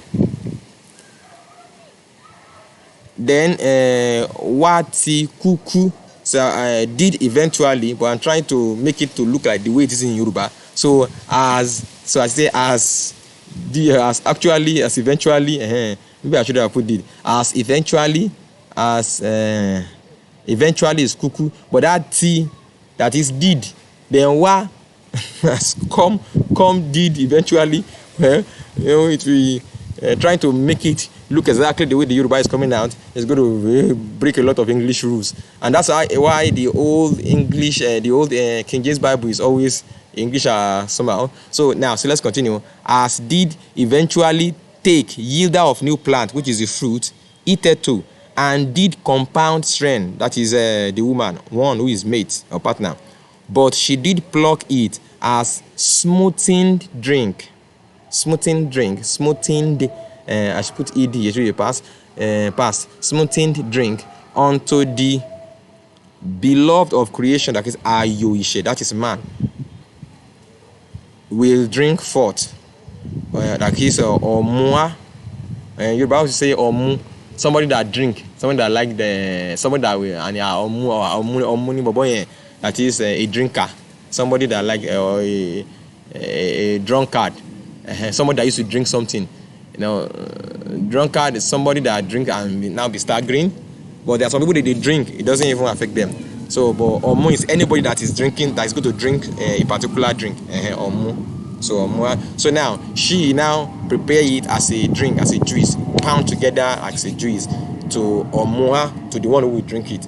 Then wati kuku. So I did eventually, but I'm trying to make it to look like the way it is in Yoruba. So I say as eventually, maybe I should have put it as eventually, as eventually is kuku, but that T that is did, then wa has come did eventually. It will trying to make it look exactly the way the Yoruba is coming out. It's going to break a lot of English rules, and that's why the old English, the old King James Bible is always English somehow. So let's continue. As did eventually take yielder of new plant, which is the fruit, eated to, and did compound strength, that is the woman, one who is mate or partner. But she did pluck it as smoothened drink. Smoothened, I should put ed, it really past. Smoothened drink unto the beloved of creation, that is YHWH, that is man, will drink forth. That is omua. You're about to say omu, somebody that drink, somebody that like somebody that will, and omu, that is a drinker, somebody that like a drunkard, somebody that used to drink something. Drunkard is somebody that drink and now be staggering, but there are some people that they drink, it doesn't even affect them. So, but omu is anybody that is drinking, that is going to drink a particular drink. Omu. So now she prepare it as a drink, as a juice, pound together as a juice to omua, to the one who will drink it.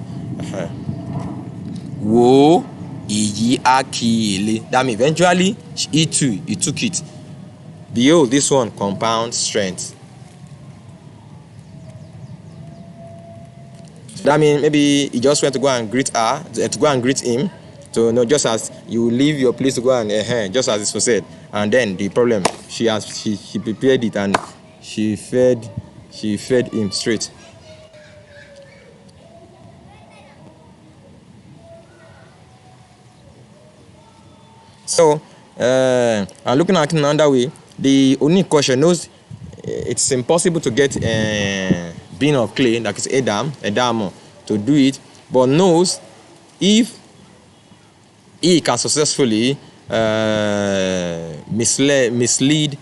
Wo iyi akile. That means eventually he took it. Behold, this one compound strength. That means maybe he just went to go and greet her, to go and greet him. So just as you leave your place to go and just as it was said, and then the problem, she prepared it and she fed him straight. So I'm looking at it another way. The only question knows it's impossible to get being of clay, like it's Adam, to do it, but knows if he can successfully mislead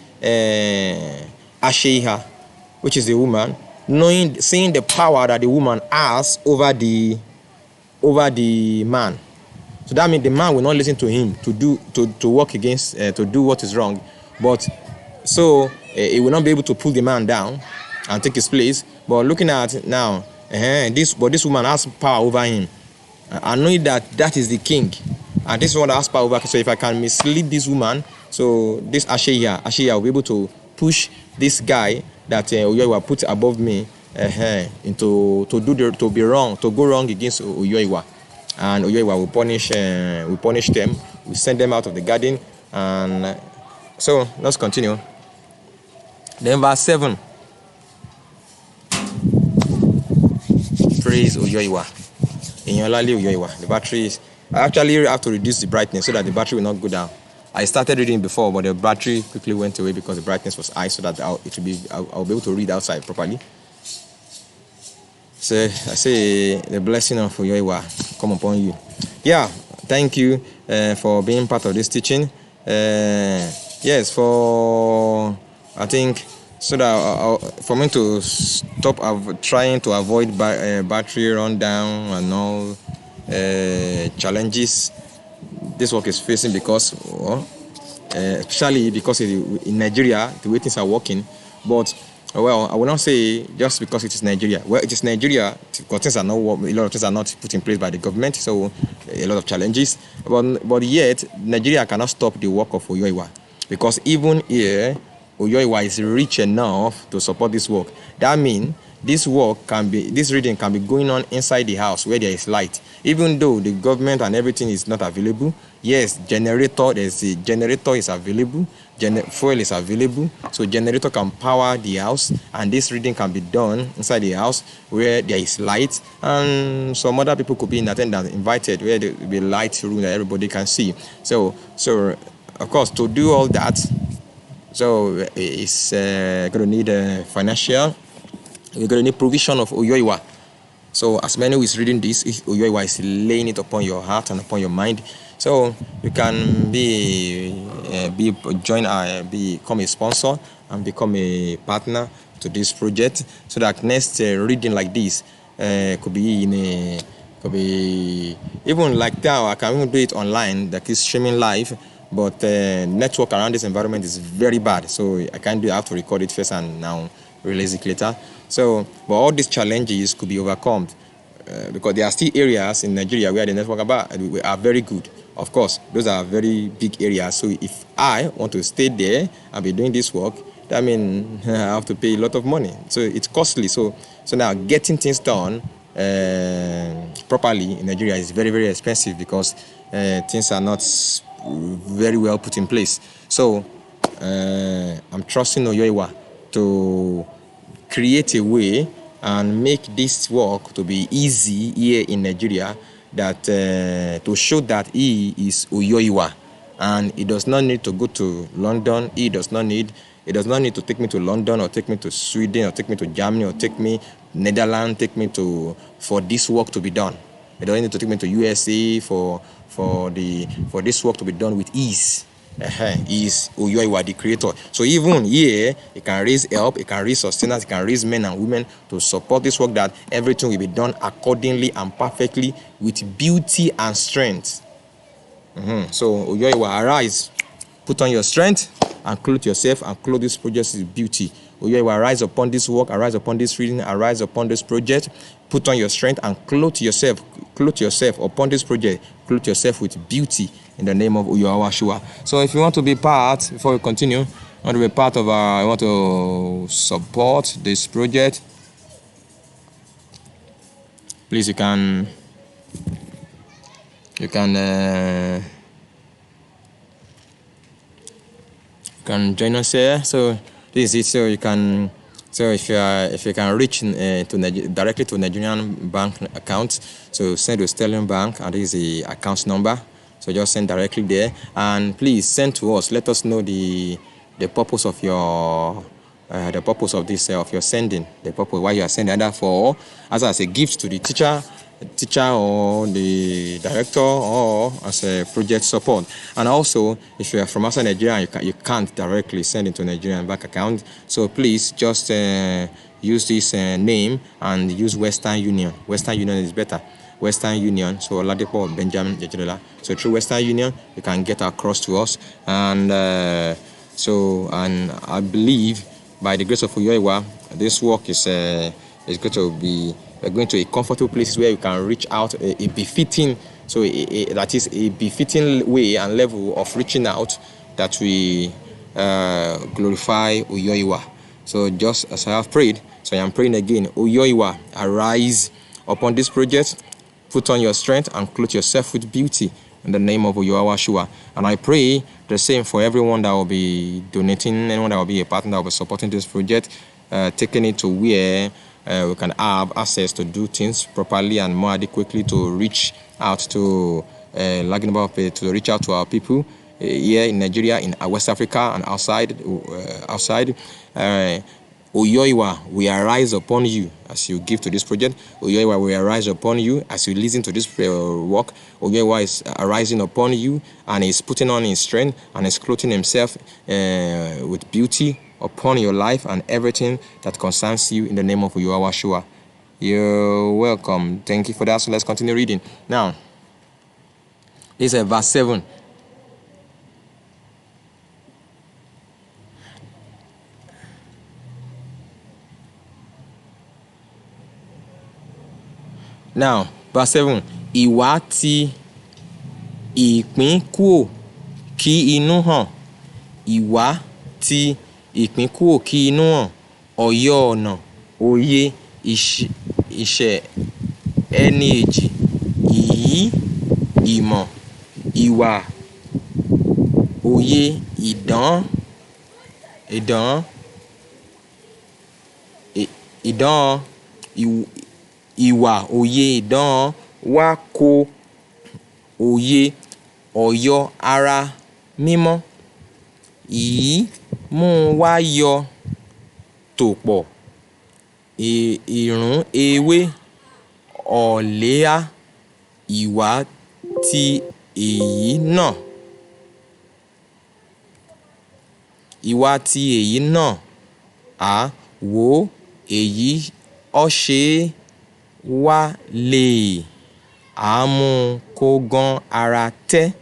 Asheha, which is the woman, seeing the power that the woman has over the man. So that means the man will not listen to him to work against, to do what is wrong, but so he will not be able to pull the man down and take his place. But looking at now, this woman has power over him. I know that is the king, and this one has power over. So if I can mislead this woman, so this Asheya will be able to push this guy that Oyoiwa put above me into to go wrong against Oyoiwa, and Oyoiwa will punish them. We send them out of the garden, and so let's continue. Then verse 7. Praise Oyoiwa. The battery is. I actually have to reduce the brightness so that the battery will not go down. I started reading before, but the battery quickly went away because the brightness was high, so that I'll be able to read outside properly. So I say the blessing of Oyoiwa come upon you. Yeah, thank you for being part of this teaching. Yes, for I think so that for me to stop trying to avoid battery rundown and all challenges this work is facing, because especially because in Nigeria the way things are working. But well, I will not say just because it is Nigeria. Well, it is Nigeria because things are not, a lot of things are not put in place by the government, so a lot of challenges. But yet Nigeria cannot stop the work of YHWH, because even here YHWH is rich enough to support this work. That means this reading can be going on inside the house where there is light, even though the government and everything is not available. Yes, generator is available, fuel is available, so generator can power the house, and this reading can be done inside the house where there is light, and some other people could be in attendance, invited, where there will be light room that everybody can see. So of course, to do all that, so it's going to need financial. We're going to need provision of YHWH. So as many who is reading this, YHWH is laying it upon your heart and upon your mind. So you can become a sponsor and become a partner to this project, so that next reading like this could be even like that. I can even do it online, that is streaming live. But network around this environment is very bad, so I can't do it. I have to record it first and now release it later. So, but all these challenges could be overcome because there are still areas in Nigeria where the network are very good. Of course, those are very big areas. So if I want to stay there and be doing this work, that means I have to pay a lot of money. So it's costly. So now getting things done properly in Nigeria is very, very expensive, because things are not very well put in place. So I'm trusting YHWH to create a way and make this work to be easy here in Nigeria, that to show that he is YHWH, and he does not need to go to London. He does not need to take me to London, or take me to Sweden, or take me to Germany, or take me Netherlands, for this work to be done. He doesn't need to take me to USA for this work to be done with ease. He is YHWH, the creator. So even here, he can raise help, he can raise sustenance, he can raise men and women to support this work, that everything will be done accordingly and perfectly with beauty and strength. So YHWH, arise, put on your strength and clothe yourself, and clothe this project with beauty. YHWH, arise upon this work, arise upon this reading, arise upon this project. Put on your strength and clothe yourself upon this project. Clothe yourself with beauty in the name of YHWH. So if you want to be part, before we continue, want to be part of I want to support this project, please, you can join us here. So this is it. So you can. So if you can reach directly to Nigerian bank account, so send to Sterling Bank, and this is the account number. So just send directly there, and please send to us. Let us know the purpose of your of your sending, the purpose why you are sending, either for as a gift to the teacher or the director, or as a project support. And also, if you are from outside Nigeria, you can't directly send it to Nigerian bank account. So please just use this name and use Western Union. Western Union is better. Western Union. So Oladipo Benjamin Jejedola. So through Western Union, you can get across to us. And and I believe by the grace of YHWH, this work is going to be. We're going to a comfortable place where you can reach out a befitting, that is a befitting way and level of reaching out, that we glorify YHWH. So just as I have prayed, so I am praying again. YHWH, arise upon this project, put on your strength and clothe yourself with beauty in the name of YHWH. And I pray the same for everyone that will be donating, anyone that will be a partner that will be supporting this project, taking it to where we can have access to do things properly and more adequately, to reach out to to reach out to our people here in Nigeria, in West Africa, and outside. Oyoiwa will arise upon you as you give to this project. Oyoiwa will arise upon you as you listen to this work. Oyoiwa is arising upon you and is putting on his strength and is clothing himself with beauty upon your life and everything that concerns you in the name of YHWH. You're welcome. Thank you for that. So let's continue reading. Now, this is verse 7. Now, verse 7. Ìwà ti ìpín kúò kí inú hàn. Ìwà ti ìpín kúò kí inú hàn. Ọ̀yọ́ ọ̀nà òye iṣẹ́ ẹni èjì. Ìyí ìmọ̀ ìwà òye ìdán ìwà òye ìdán wá kó òye ọ̀yọ́ ara mímọ́. Ìyí mú wá yọ tòpọ̀ ìrún ewé ọ̀lẹ́à. Ìwà ti èyí náà. Ìwà ti èyí náà à wò èyí ọ̀ṣẹ́ wá lè àmú kó gan ara tẹ́.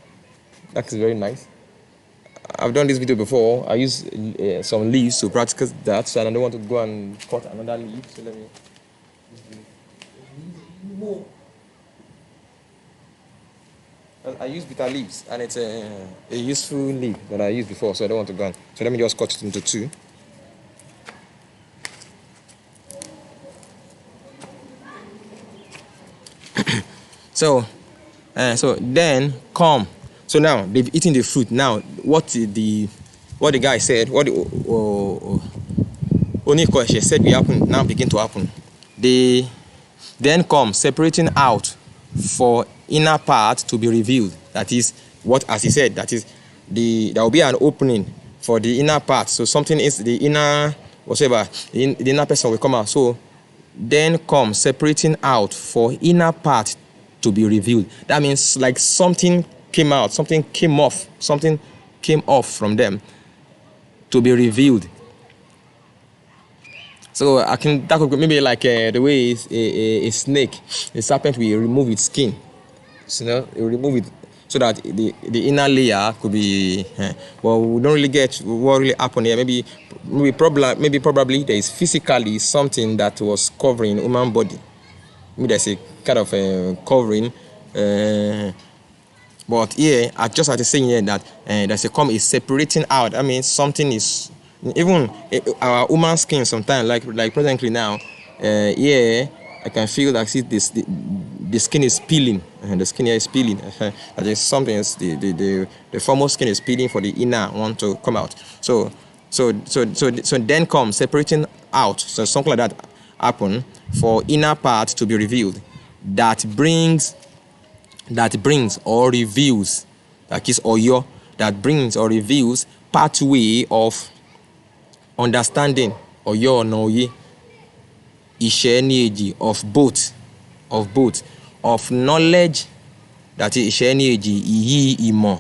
That is very nice. I've done this video before. I use some leaves to practice that, so I don't want to go and cut another leaf. So let me. I use bitter leaves, and it's a useful leaf that I used before, so I don't want to go on. So let me just cut it into two. So then come. So now they've eaten the fruit. Now what the guy said, what the Onikoeshe said will happen, now begin to happen. They then come, separating out for inner part to be revealed. That is what, as he said, that is there will be an opening for the inner part. So something is the inner, whatever, the inner person will come out. So then come, separating out for inner part to be revealed. That means like something came out, something came off from them to be revealed. So that could be maybe like the way a snake, a serpent will remove its skin. So, it will remove it so that the inner layer could be. Well, we don't really get what really happened here. Maybe probably there is physically something that was covering human body. Maybe there's a kind of covering. But here, I just had to say here that there's a separating out. I mean, something is. Even our human skin sometimes, like presently now, I can feel that the skin is peeling. The skin here is peeling. That is something. The foremost skin is peeling for the inner one to come out. So then come separating out. So something like that happen for inner part to be revealed. That brings or reveals. That is Oyo. That brings or reveals pathway of understanding Oyo Noye Ishenieji of both of knowledge, that is Ishenieji Iyi Imo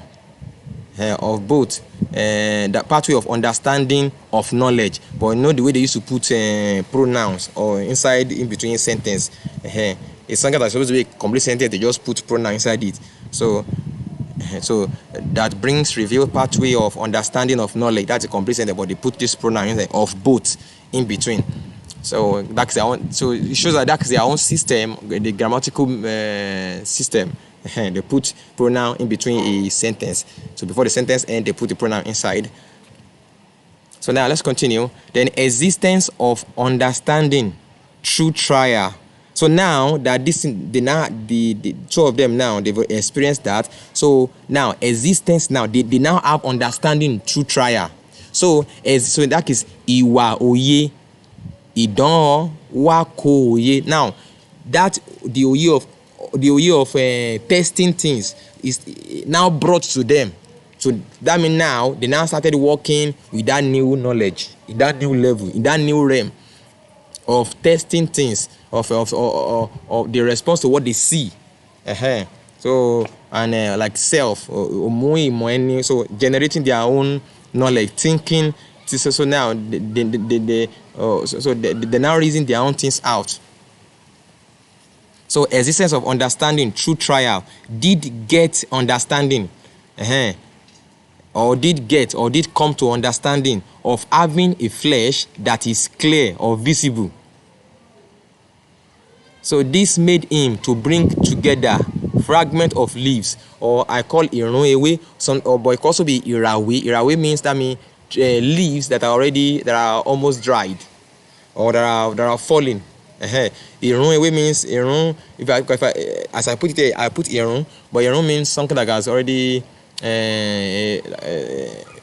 of both that pathway of understanding of knowledge. But you know the way they used to put pronouns or inside in between sentence, it's something that's supposed to be a complete sentence, they just put pronoun inside it. So that brings reveal pathway of understanding of knowledge. That's a complete sentence, but they put this pronoun in of both in between. So that's their own. So it shows that that's their own system, the grammatical system. They put pronoun in between a sentence. So before the sentence ends, they put the pronoun inside. So now let's continue. Then existence of understanding through trial. So now that the two of them now they've experienced that. So now existence now they now have understanding through trial. So that is Iwa Oye Idon Wako Oye. Now that the Oye of testing things is now brought to them. So that means now they now started working with that new knowledge, in that new level, in that new realm of testing things, of the response to what they see. So and like self, so generating their own knowledge, thinking. So now they now reason their own things out. So existence of understanding through trial did get understanding, or did come to understanding of having a flesh that is clear or visible. So this made him to bring together fragment of leaves, or I call irun ewe, but it can also be irawe. Irawe means that leaves that are almost dried, or that are falling. Irun ewe means irun. If I as I put it here, I put irun, but irun means something that has already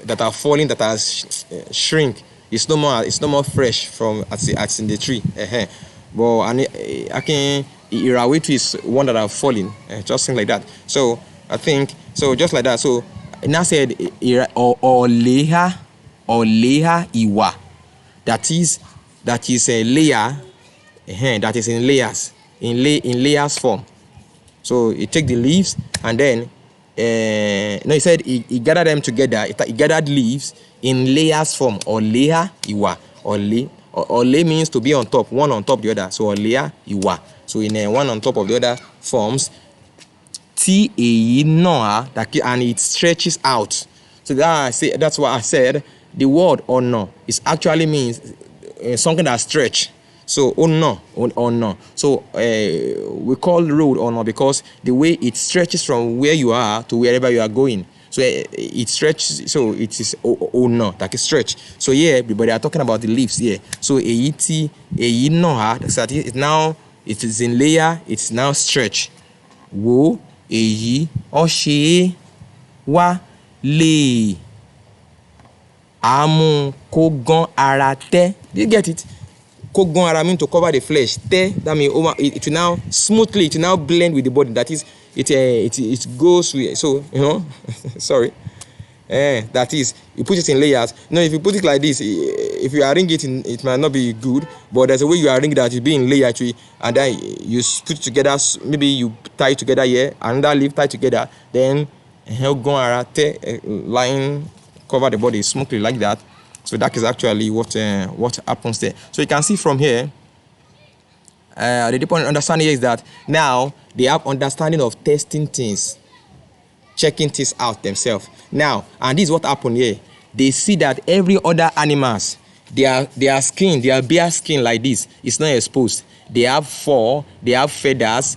that are falling, that has shrink. It's no more fresh from as in the tree. But I can irawe is one that are falling, just things like that. So I think so, just like that. So now said oleha iwa, that is a layer, that is in layers, in layers form. So he take the leaves and then no, he said he gathered them together. He gathered leaves in layers form, oleha iwa. Ole means to be on top, one on top the other. So oleha iwa. So in one on top of the other forms, and it stretches out. So that's why I said the word ono is actually means something that stretch. So ono. So we call road ono because the way it stretches from where you are to wherever you are going. So it stretches. So it is ono, like a stretch. So yeah, but they are talking about the leaves here. So now it is in layer. It's now stretch. Wo eyi oshe wa le amu kogan ara te. Do you get it? Kogan ara mean to cover the flesh. Te, that means it will now smoothly, it will now blend with the body. That is, it goes with, so sorry. That is, you put it in layers. No, if you put it like this, if you arrange it in, it might not be good. But there's a way you arrange that it be in layer actually, and then you put it together. Maybe you tie it together here, another leaf tie together. Then line cover the body smoothly like that. So that is actually what happens there. So you can see from here, the deep understanding is that now they have understanding of testing things, checking things out themselves. Now, and this is what happened here. They see that every other animals, their skin, their bare skin like this, is not exposed. They have fur, they have feathers.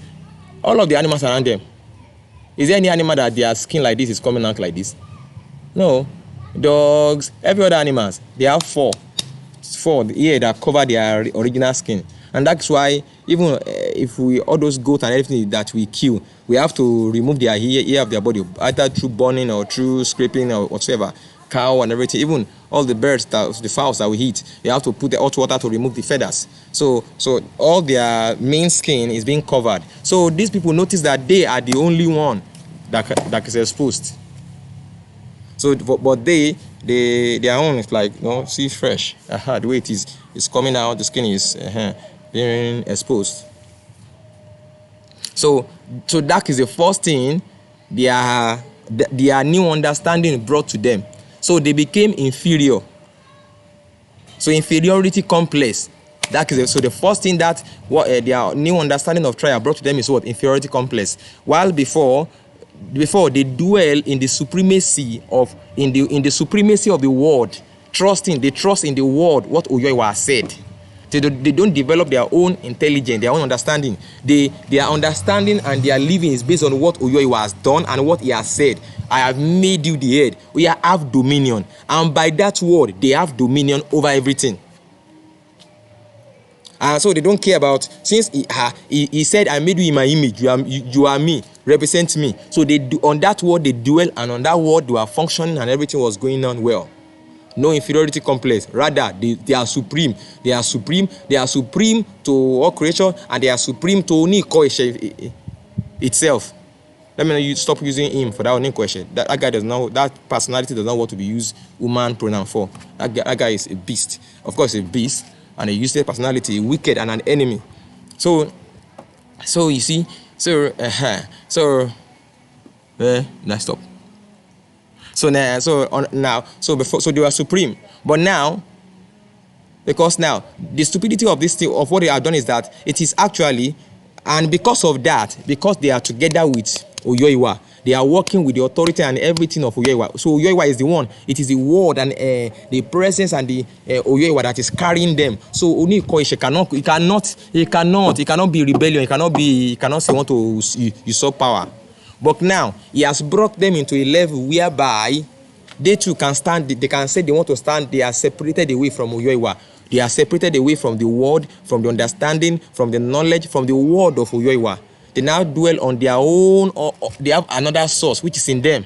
All of the animals around them. Is there any animal that their skin like this is coming out like this? No. Dogs, every other animals, they have fur here that cover their original skin. And that's why even if all those goats and everything that we kill, we have to remove their hair of their body, either through burning or through scraping or whatsoever. Cow and everything, even all the birds, the fowls that we eat, you have to put the hot water to remove the feathers. So all their main skin is being covered. So these people notice that they are the only one that is exposed. So, but their own is like, see, fresh. The way it is, it's coming out. The skin is being exposed. So that is the first thing their new understanding brought to them. So they became inferior. So inferiority complex. So the first thing that their new understanding of trial brought to them is what? Inferiority complex. While before they dwell in the supremacy of the supremacy of the word, they trust in the word what YHWH said. They don't develop their own intelligence, their own understanding. Their understanding and their living is based on what YHWH has done and what he has said. I have made you the head. We have dominion, and by that word they have dominion over everything. And so they don't care about, since he said, I made you in my image, you are me, represent me. So on that word they dwell, and on that word they were functioning, and everything was going on well. No inferiority complex. Rather, they are supreme. They are supreme. They are supreme to all creation, and they are supreme to only itself. Let me know you stop using him for that only question. That guy does not, that personality does not want to be used human pronoun for. That guy is a beast. Of course, a beast and a useless personality, wicked and an enemy. So you see, let's stop. So before they were supreme, but now, because now the stupidity of this thing, of what they have done, is that it is actually, and because of that, because they are together with Oyoiwa, they are working with the authority and everything of Oyoiwa. So Oyoiwa is the one. It is the word and the presence and the Oyoiwa that is carrying them. So Oni Koishe cannot be rebellion. He cannot say want to usurp power. But now he has brought them into a level whereby they too can stand. They can say they want to stand. They are separated away from Oyoiwa. They are separated away from the word, from the understanding, from the knowledge, from the word of Oyoiwa. They now dwell on their own, or they have another source which is in them.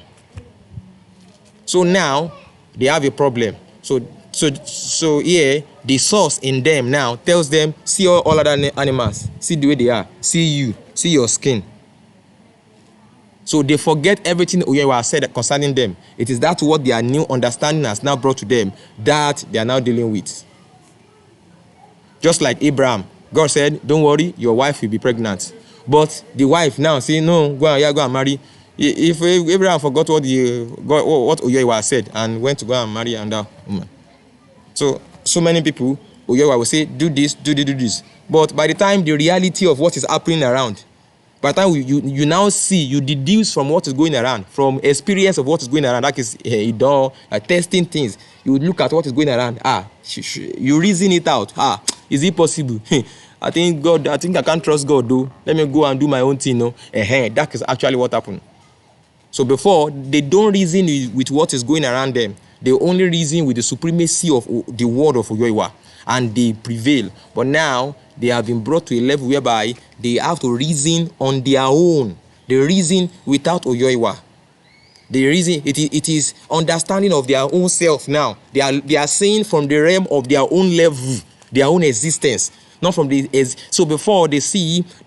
So now they have a problem. So here the source in them now tells them, see all other animals, see the way they are, see you, see your skin. So they forget everything Oyoiwa said concerning them. It is that what their new understanding has now brought to them that they are now dealing with. Just like Abraham, God said, don't worry, your wife will be pregnant. But the wife now say, no, go and marry. If Abraham forgot what Oyoiwa said and went to go and marry another woman. So many people, Oyoiwa will say, do this, do this. But by the time the reality of what is happening around, by the time you now see, you deduce from what is going around, from experience of what is going around, that is testing things. You look at what is going around. You reason it out. Is it possible? I think I can't trust God though. Let me go and do my own thing. No, that is actually what happened. So before, they don't reason with what is going around them. They only reason with the supremacy of the word of Oyoiwa, and they prevail. But now they have been brought to a level whereby they have to reason on their own. They reason without Oyoiwa. They reason, it is understanding of their own self now. They are saying from the realm of their own level, their own existence, not from the. So before they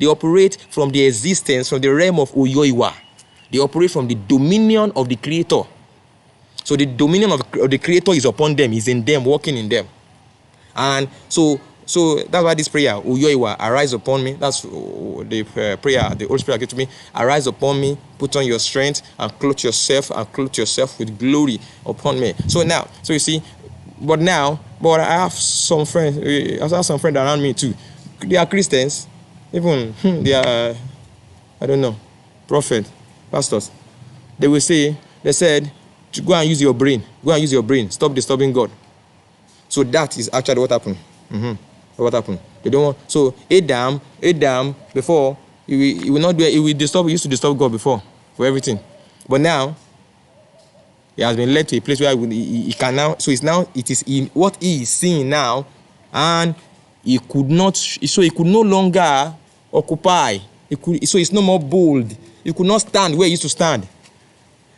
operate from the existence, from the realm of Oyoiwa. They operate from the dominion of the Creator. So the dominion of the Creator is upon them, is in them, working in them. And so that's why this prayer, Oyoiwa, arise upon me. That's the prayer the Holy Spirit gave to me. Arise upon me, put on your strength, and clothe yourself with glory upon me. So you see, but I have some friends. I have some friends around me too. They are Christians, even they are, I don't know, prophet, pastors. They said, to go and use your brain. Go and use your brain. Stop disturbing God. So that is actually what happened. What happened? They don't want. So Adam before he will not do it. He will disturb. He used to disturb God before for everything, but now he has been led to a place where he can now. So it is in what he is seeing now, and he could not. So he could no longer occupy. So he's no more bold. He could not stand where he used to stand.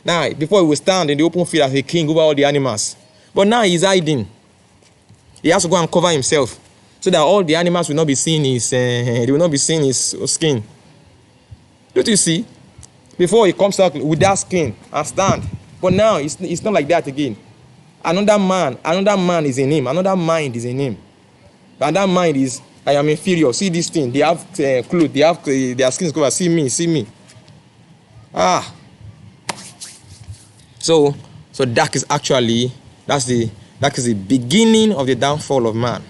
Now before he would stand in the open field as a king over all the animals, but now he's hiding. He has to go and cover himself, so that all the animals will not be seeing his. They will not be seeing his skin. Don't you see? Before he comes out with that skin and stand, but now it's not like that again. Another man is in him. Another mind is in him, and that mind is, I am inferior. See this thing? They have clothes. They have their skins covered. See me. So that is actually that is the beginning of the downfall of man.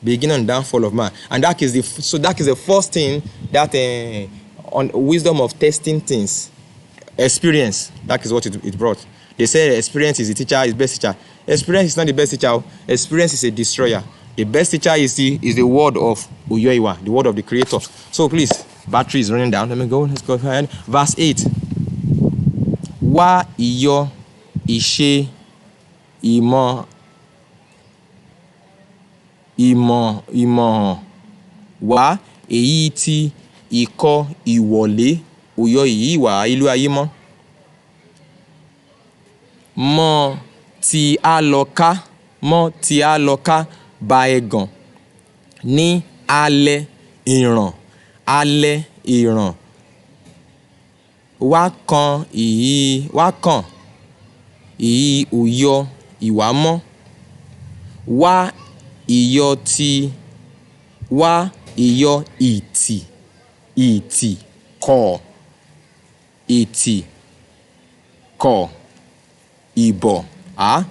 Beginning and downfall of man, and that is the first thing that on wisdom of testing things, experience. That is what it brought. They say experience is the teacher, is best teacher. Experience is not the best teacher. Experience is a destroyer. The best teacher is the word of Oyoiwa, the word of the Creator. So please, battery is running down. Let's go ahead. Verse 8. Wa iyo ishe ìmọ̀ hàn wá èyí tí ikọ̀ ìwọlé òyọ yìí wà ìlú ayé mọ́ tí a lọ ká ba ẹ̀gàn ní alẹ́ ìràn wá kan ìyí òyọ ìwà mọ́. Wá ìyọ ìtì kọ̀ ìbọ̀ á.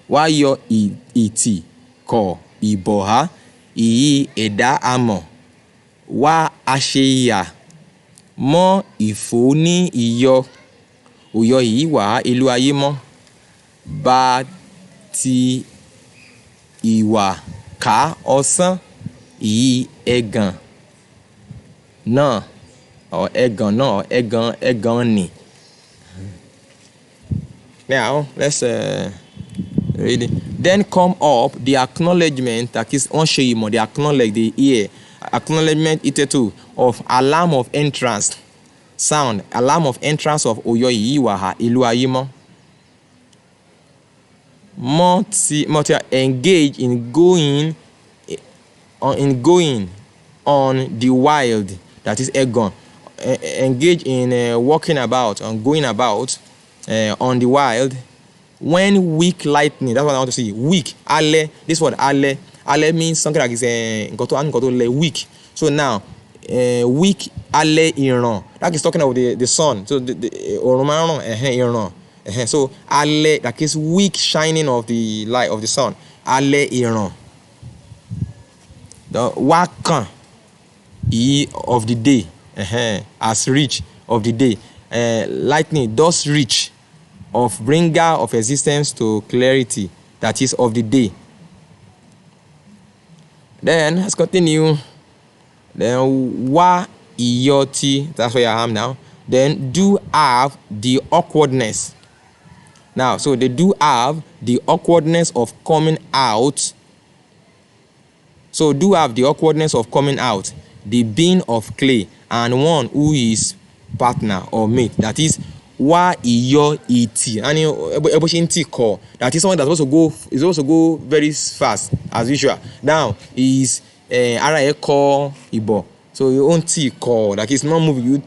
Wá yọ ìtì kọ̀ ìbọ̀ á. Ìyí ẹ̀dá amọ̀. Wá aṣeyà mọ́ ìfò ní ìyọ òyọ yìí wà ìlú ayé mọ́. Bá ti ìwà ká ọsán ìyí ẹ̀gàn náà ẹ̀gàn ni. Now let's read it. Then come up the acknowledgement, that is wọ́n ṣe ìmọ̀, they acknowledge, they hear. Acknowledgement itetu of alarm of entrance sound, alarm of entrance of Oyo Iyiwaha ìlú ayé mọ́. Multi engage in going on the wild, that is Egon. Engage in walking about, on going about on the wild. When weak lightning, that's what I want to see. Weak, ale. This word ale. Ale means something like it's weak. So now, weak ale ìran. That is talking about the sun. So the ìran. So ale, that is weak shining of the light of the sun. Ale ìran. The wakan of the day, as reach of the day. Lightning does reach, of bringer of existence to clarity, that is of the day. Then let's continue. Then wa iyoti, that's where I am now. Then do have the awkwardness. Now, so they do have the awkwardness of coming out. So do have the awkwardness of coming out, the being of clay, and one who is partner or mate. That is wa iyo iti. And that is someone that's supposed to go very fast as usual. Now is ara eko ibo. So you own tea call, like it's not moving. You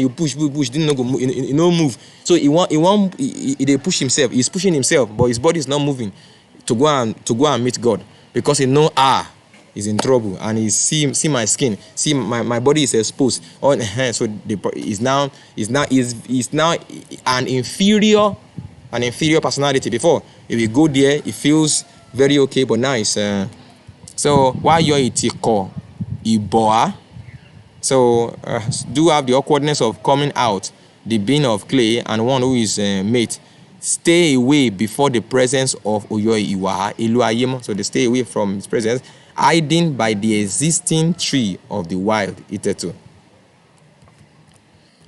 push, didn't know go move, you know move. So he push himself. He's pushing himself, but his body is not moving to go and meet God, because he know he's in trouble, and he see my skin, see my body is exposed. So he's now an inferior personality. Before, if you go there, it feels very okay, but now it's so why you're itiko iboa. So do have the awkwardness of coming out, the being of clay, and one who is mate. Stay away before the presence of Oyo Iwaha Ilu Ayemo. So they stay away from his presence, hiding by the existing tree of the wild itetu.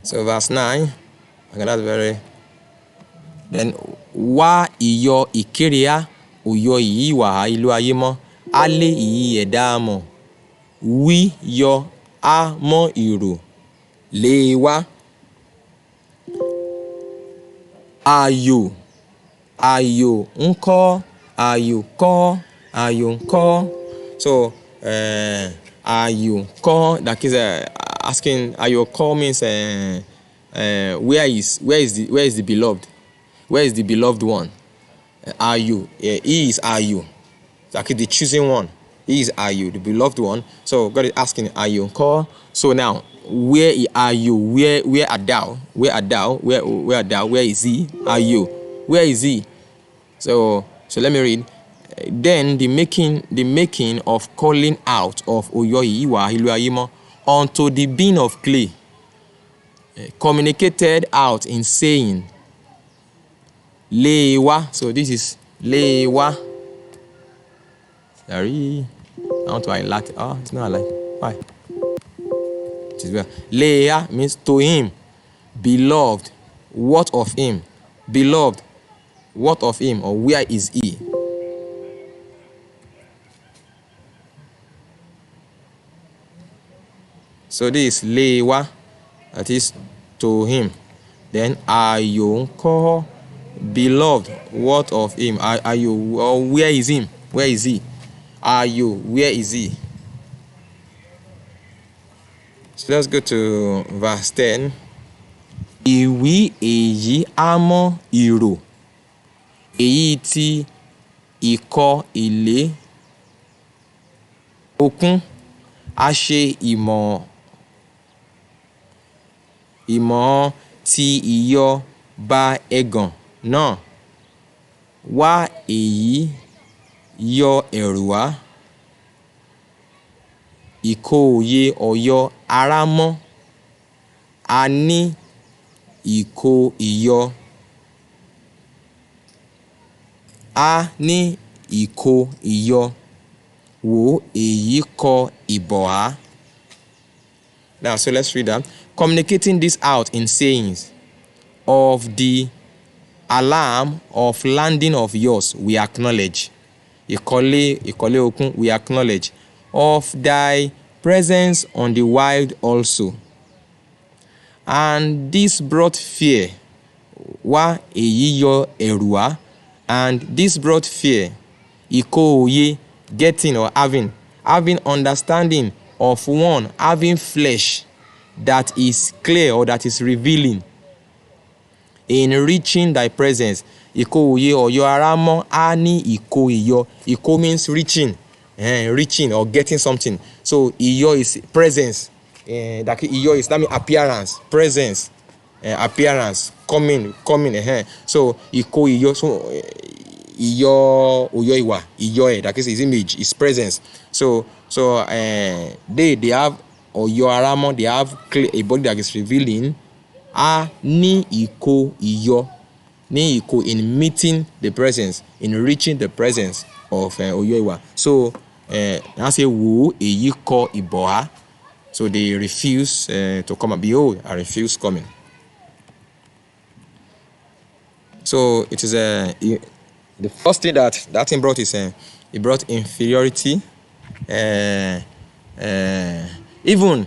So verse 9, okay, that's very. Then wa iyo ikiria Oyo Iwaha Ilu Ayemo ale iyi edamo wi yo a mo ìrò lè wá. Ayò ńkọ́, ayò ńkọ́. So ayò ńkọ́, that is asking, ayò ńkọ́ means where is the beloved? Where is the beloved one? Ayò, he is ayò, that is the choosing one. He is Ayu, the beloved one. So God is asking Ayu ńkọ́. So now, where are you? Where art thou? Where art thou? Where art thou? Where is he? Ayu, where is he? So let me read. Then the making of calling out of Oyoyi wa Iluayimo unto the being of clay communicated out in saying Lewa. So this is Lewa. Sorry, I want to highlight. Oh, it's not highlight. Why? It is well. Leia means to him, beloved. What of him? Beloved. What of him? Or where is he? So this is Lewa, that is to him. Then Ayonko, beloved. What of him? Are you? Or where is him? Where is he? Are you? Where is he? So let's go to verse 10. ìwí èyí á mọ́ ìrò èyí tí ìkọ́ ilé okun á ṣe ìmọ̀ tí ìyọ́ bá ẹ̀gàn náà wá èyí yọ ẹ̀rù wá ìkòòye ọ̀yọ́ ara mọ́ a ní ìkó ìyọ́ wò èyí kọ ìbọ̀há. Now, so let's read that. Communicating this out in sayings of the alarm of landing of yours, we acknowledge. Ìkọ́lé okun, we acknowledge. Of thy presence on the wild also. And this brought fear. Wá èyí yọ ẹ̀rù wá. And this brought fear. Ìkòòye, getting or having understanding of one, having flesh that is clear or that is revealing in reaching thy presence. Ìkòòye ọ̀yọ́ ara mọ́ á ní ìkó ìyọ́. Ìkó means reaching, reaching or getting something. So ìyọ́ is presence. That ìyọ́ is, that means appearance, presence, appearance, coming. So ìkó ìyọ́, so ìyọ́ ọ̀yọ́ ìwà, ìyọ́ that is his image, his presence. So they have ọ̀yọ́ ara mọ́, they have a body that is revealing. A ní ìkó ìyọ́, ní ìkó in meeting the presence, in reaching the presence of ọ̀yọ́ ìwà. So I say wò èyí kọ ìbọ̀há. So they refuse to come. Behold, I refuse coming. So it is the first thing that thing brought is it brought inferiority. Even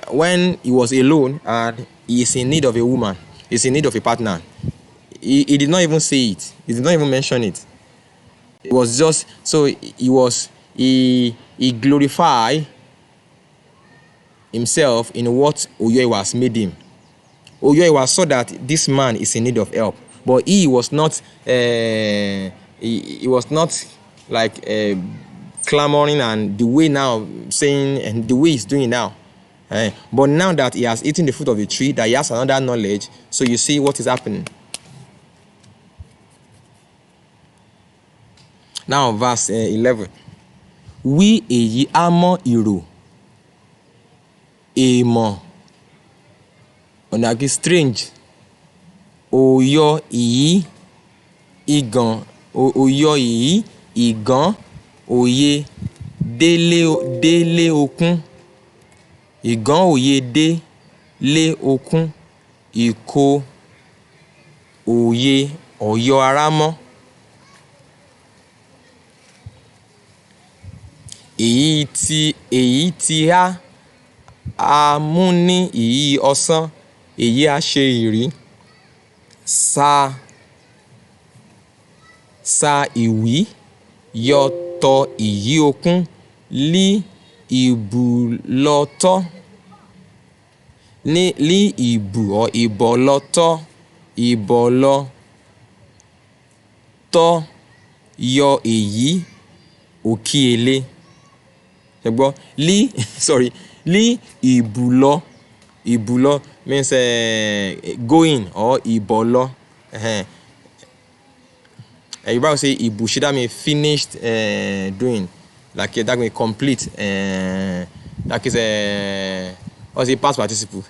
when he was alone and he is in need of a woman, he is in need of a partner, he did not even say it. He did not even mention it. It was just so he glorified himself in what Oyoiwa has made him. Oyoiwa saw that this man is in need of help, but he was not like clamoring and the way now saying and the way he's doing now. But now that he has eaten the fruit of the tree, that he has another knowledge, so you see what is happening. Now verse 11. Wí èyí á mọ́ ìrò èèmọ̀ ọ̀nàgí strange òyọ ìyí ìgàn òyọ ìyí ìgàn òye délé okun ìgàn òye délé okun ìkó òye ọ̀yọ́ ara mọ́ èyí tí a mú ní ìyí ọsán èyí á ṣe ìrí sa ìwí yọ tọ ìyí okun lí ìbùlọ́tọ́ lí ìbù or ìbọ̀lọ́tọ́ ìbọ̀lọ́tọ́ yọ èyí òkìèlé ṣẹgbọ́ lí ìbùlọ́ means going or ìbọ̀lọ́. You probably say ibushi, that means finished doing, like that means complete. That is what's the past participle.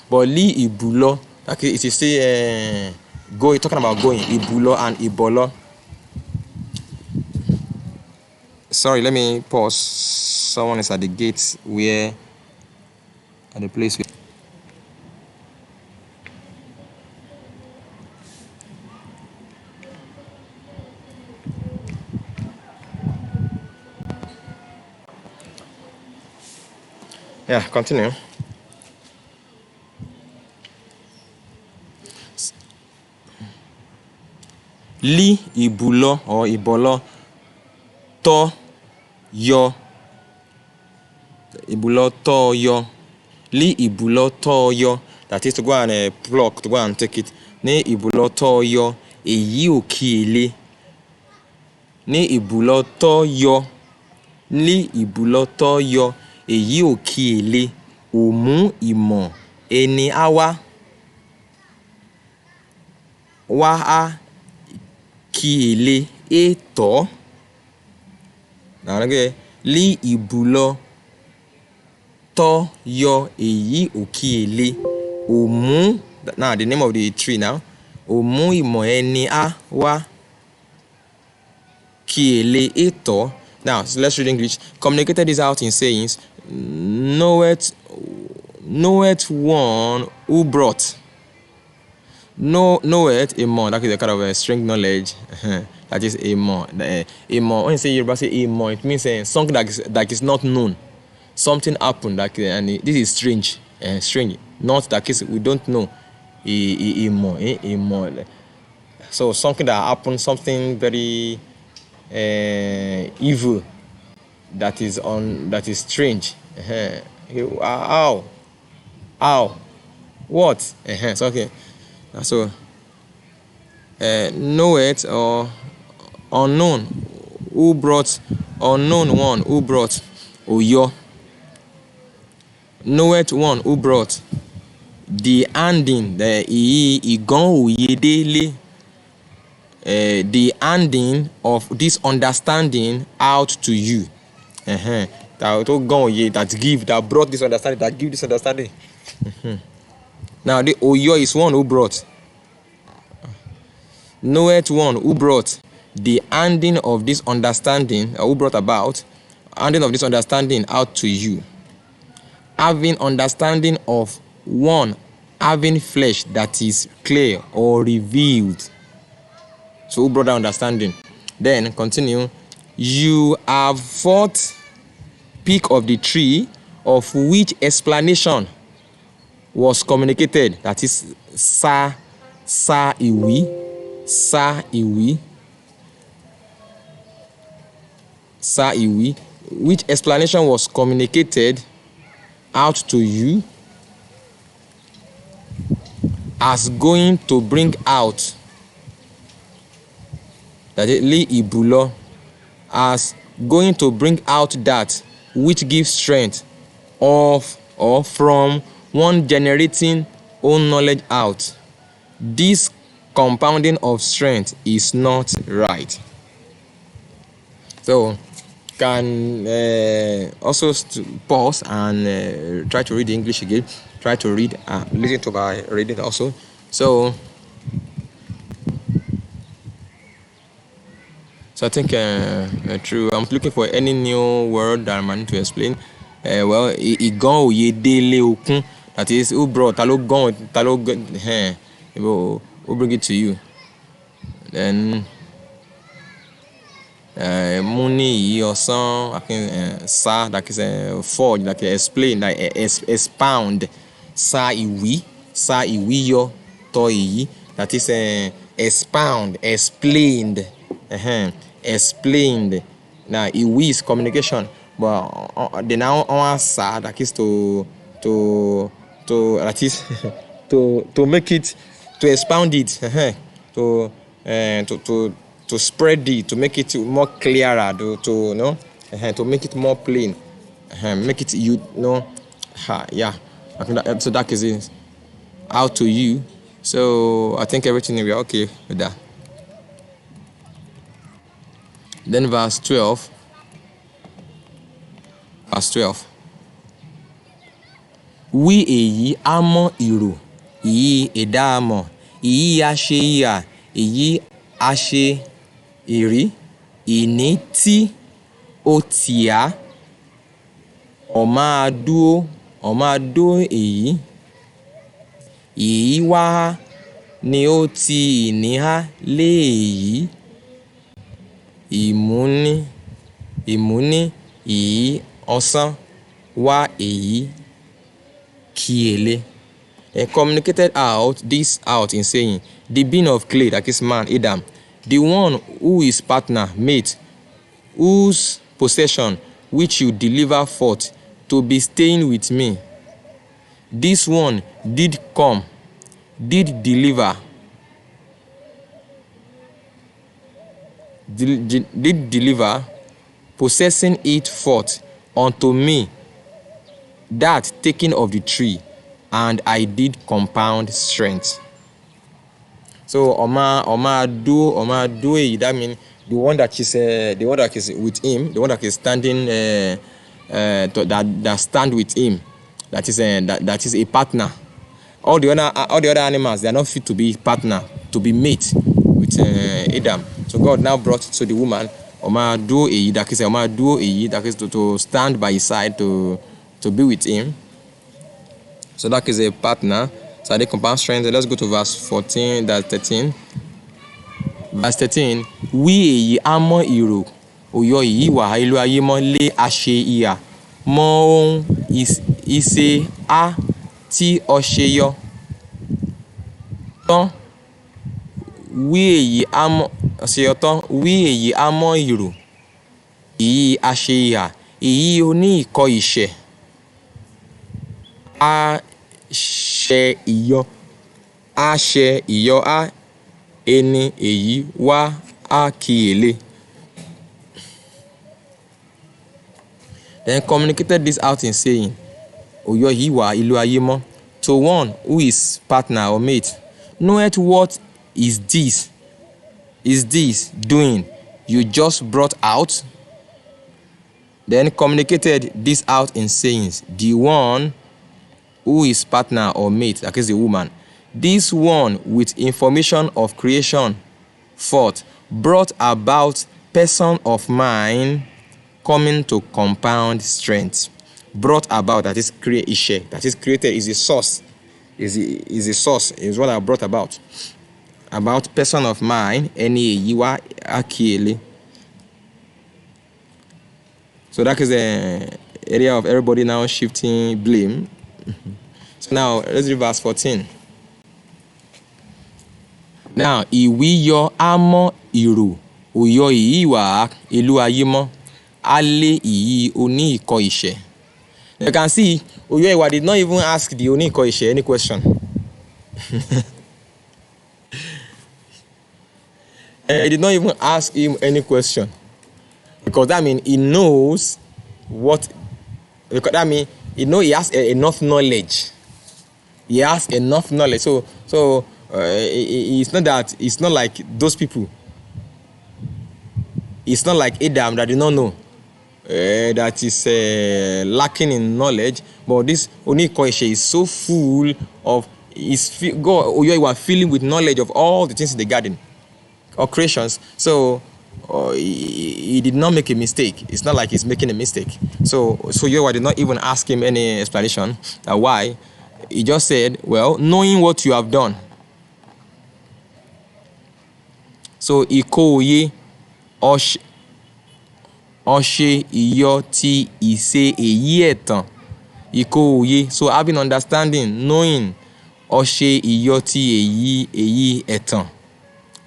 But li ibulo, that is, it is say going, talking about going, ibulo and ibolo. Sorry, let me pause. Someone is at the gate where at the place where yeah, continue. Li ibulo or ibolo to yo ibulo to yo li ibulo to yo that is to go and pluck, to go and take it. Ní ìbúlọ́tọ̀ yọ èyí ò kí èlé. Ní ìbúlọ́tọ̀ yọ, ní ìbúlọ́tọ̀ yọ èyí ò kí èlé. Òmú ìmọ̀ ẹni á wá. Wá á kí èlé ètò. Now again, ní ìbúlọ́tọ̀ yọ èyí ò kí èlé. Òmú, now the name of the tree now. Òmú ìmọ̀ ẹni á wá kí èlé ètò. Now, so let's read English. Communicated this out in sayings. Knoweth one who brought. Knoweth a more. That is a kind of a string knowledge. That is a more. A more. When you say Yoruba say a more, it means something that is not known. Something happened and this is strange. Strange. Not that case we don't know. A more. So something that happened, something very evil. That is strange. How? What? So okay. So know it or unknown who brought, unknown one who brought Oyo. Know it one who brought the handing, the igon oyedele, the handing of this understanding out to you. That brought this understanding, that give this understanding. Now the Oyo is one who brought. Knoweth one who brought the handing of this understanding, who brought about handing of this understanding out to you. Having understanding of one, having flesh that is clear or revealed. So who brought that understanding? Then continue. You have fought peak of the tree of which explanation was communicated. That is iwi, which explanation was communicated out to you as going to bring out, that is li ibulo, as going to bring out that which gives strength of or from one generating own knowledge out. This compounding of strength is not right. So can also pause and try to read the English again. Try to read, listen to my reading also. So I think true. I'm looking for any new word that I need to explain. Well, igon oyedele okun. That is, who brought talo who bring it to you. Then money or some I can sa, that is forge, that can explain, like expound. Sa iwi yo to yi, that is expound, explained. Explained. Now iwi is communication, but the now on sa, that is to that is to make it, to expound it, to spread it, to make it more clearer, to make it more plain, make it yeah. I think so that is it. Out to you. So I think everything will be okay with that. Then verse 12. Wí èyí á mọ ìrò, èyí ẹ̀dá mọ̀, èyí á ṣe ìhà, èyí á ṣe èrí, ìní tí ó tì á, ọ̀má dúó èyí, èyí wá ni ó ti ìní á lé èyí, ìmúní èyí ọ̀sán wá èyí kíyèlé. And communicated this out in saying, the being of clay, that is man, Adam, the one who is partner, mate, whose possession which you deliver forth to be staying with me, This one did come, did deliver, did deliver, possessing it forth unto me, that taking of the tree, and I did compound strength. So Oma do it. That means the one that is with him, the one that is standing that stand with him, that is a partner. All the other animals, they are not fit to be partner, to be mate with Adam. So God now brought to the woman Oma do a that is to stand by his side, to be with him. So that is a partner. So they compound strength. Let's go to verse 14, that's 13. Verse 13. We amo iro oyo yi wa ilu aye mo le ase iya mo ise a ti o se yo tan we amo se yo tan we amo iro yi ase iya èyí oni iko ise a ṣe iyọ a eni èyí wá a kíyèlé. Then communicated this out in saying, Oyo yìí wá ìlú ayé mọ́, to one who is partner or mate, knoweth what is this doing you just brought out? Then communicated this out in sayings, the one who is partner or mate, that is the woman, this one with information of creation forth, brought about person of mine coming to compound strength. Brought about, that is creation, that is created, is the source, is the source, is what I brought about. About person of mine, any yiwa akiele. So that is the area of everybody now shifting blame. So now let's read verse 14. Now ìwíyọ àmọ́ ìrò òyọ ìyí wà ìlú ayé mọ́ alẹ́ ìyí oní ìkọ́ ìṣẹ́. You can see Oyo Iwa did not even ask the Oni ìkọ́ ìṣẹ́ any question. He did not even ask him any question, because that means he knows what. Because that means he has enough knowledge. He has enough knowledge. So it's not like those people. It's not like Adam that did not know, that is lacking in knowledge. But this Onikoishe is so full of God. Oyo Iwa filling with knowledge of all the things in the garden or creations. So he did not make a mistake. It's not like he's making a mistake. So Oyo Iwa did not even ask him any explanation why. He just said, well, knowing what you have done. So Ikoye Oshe iyo ti ise eyi etan. Ikoye. So having understanding, knowing Oshe iyo ti eyi etan.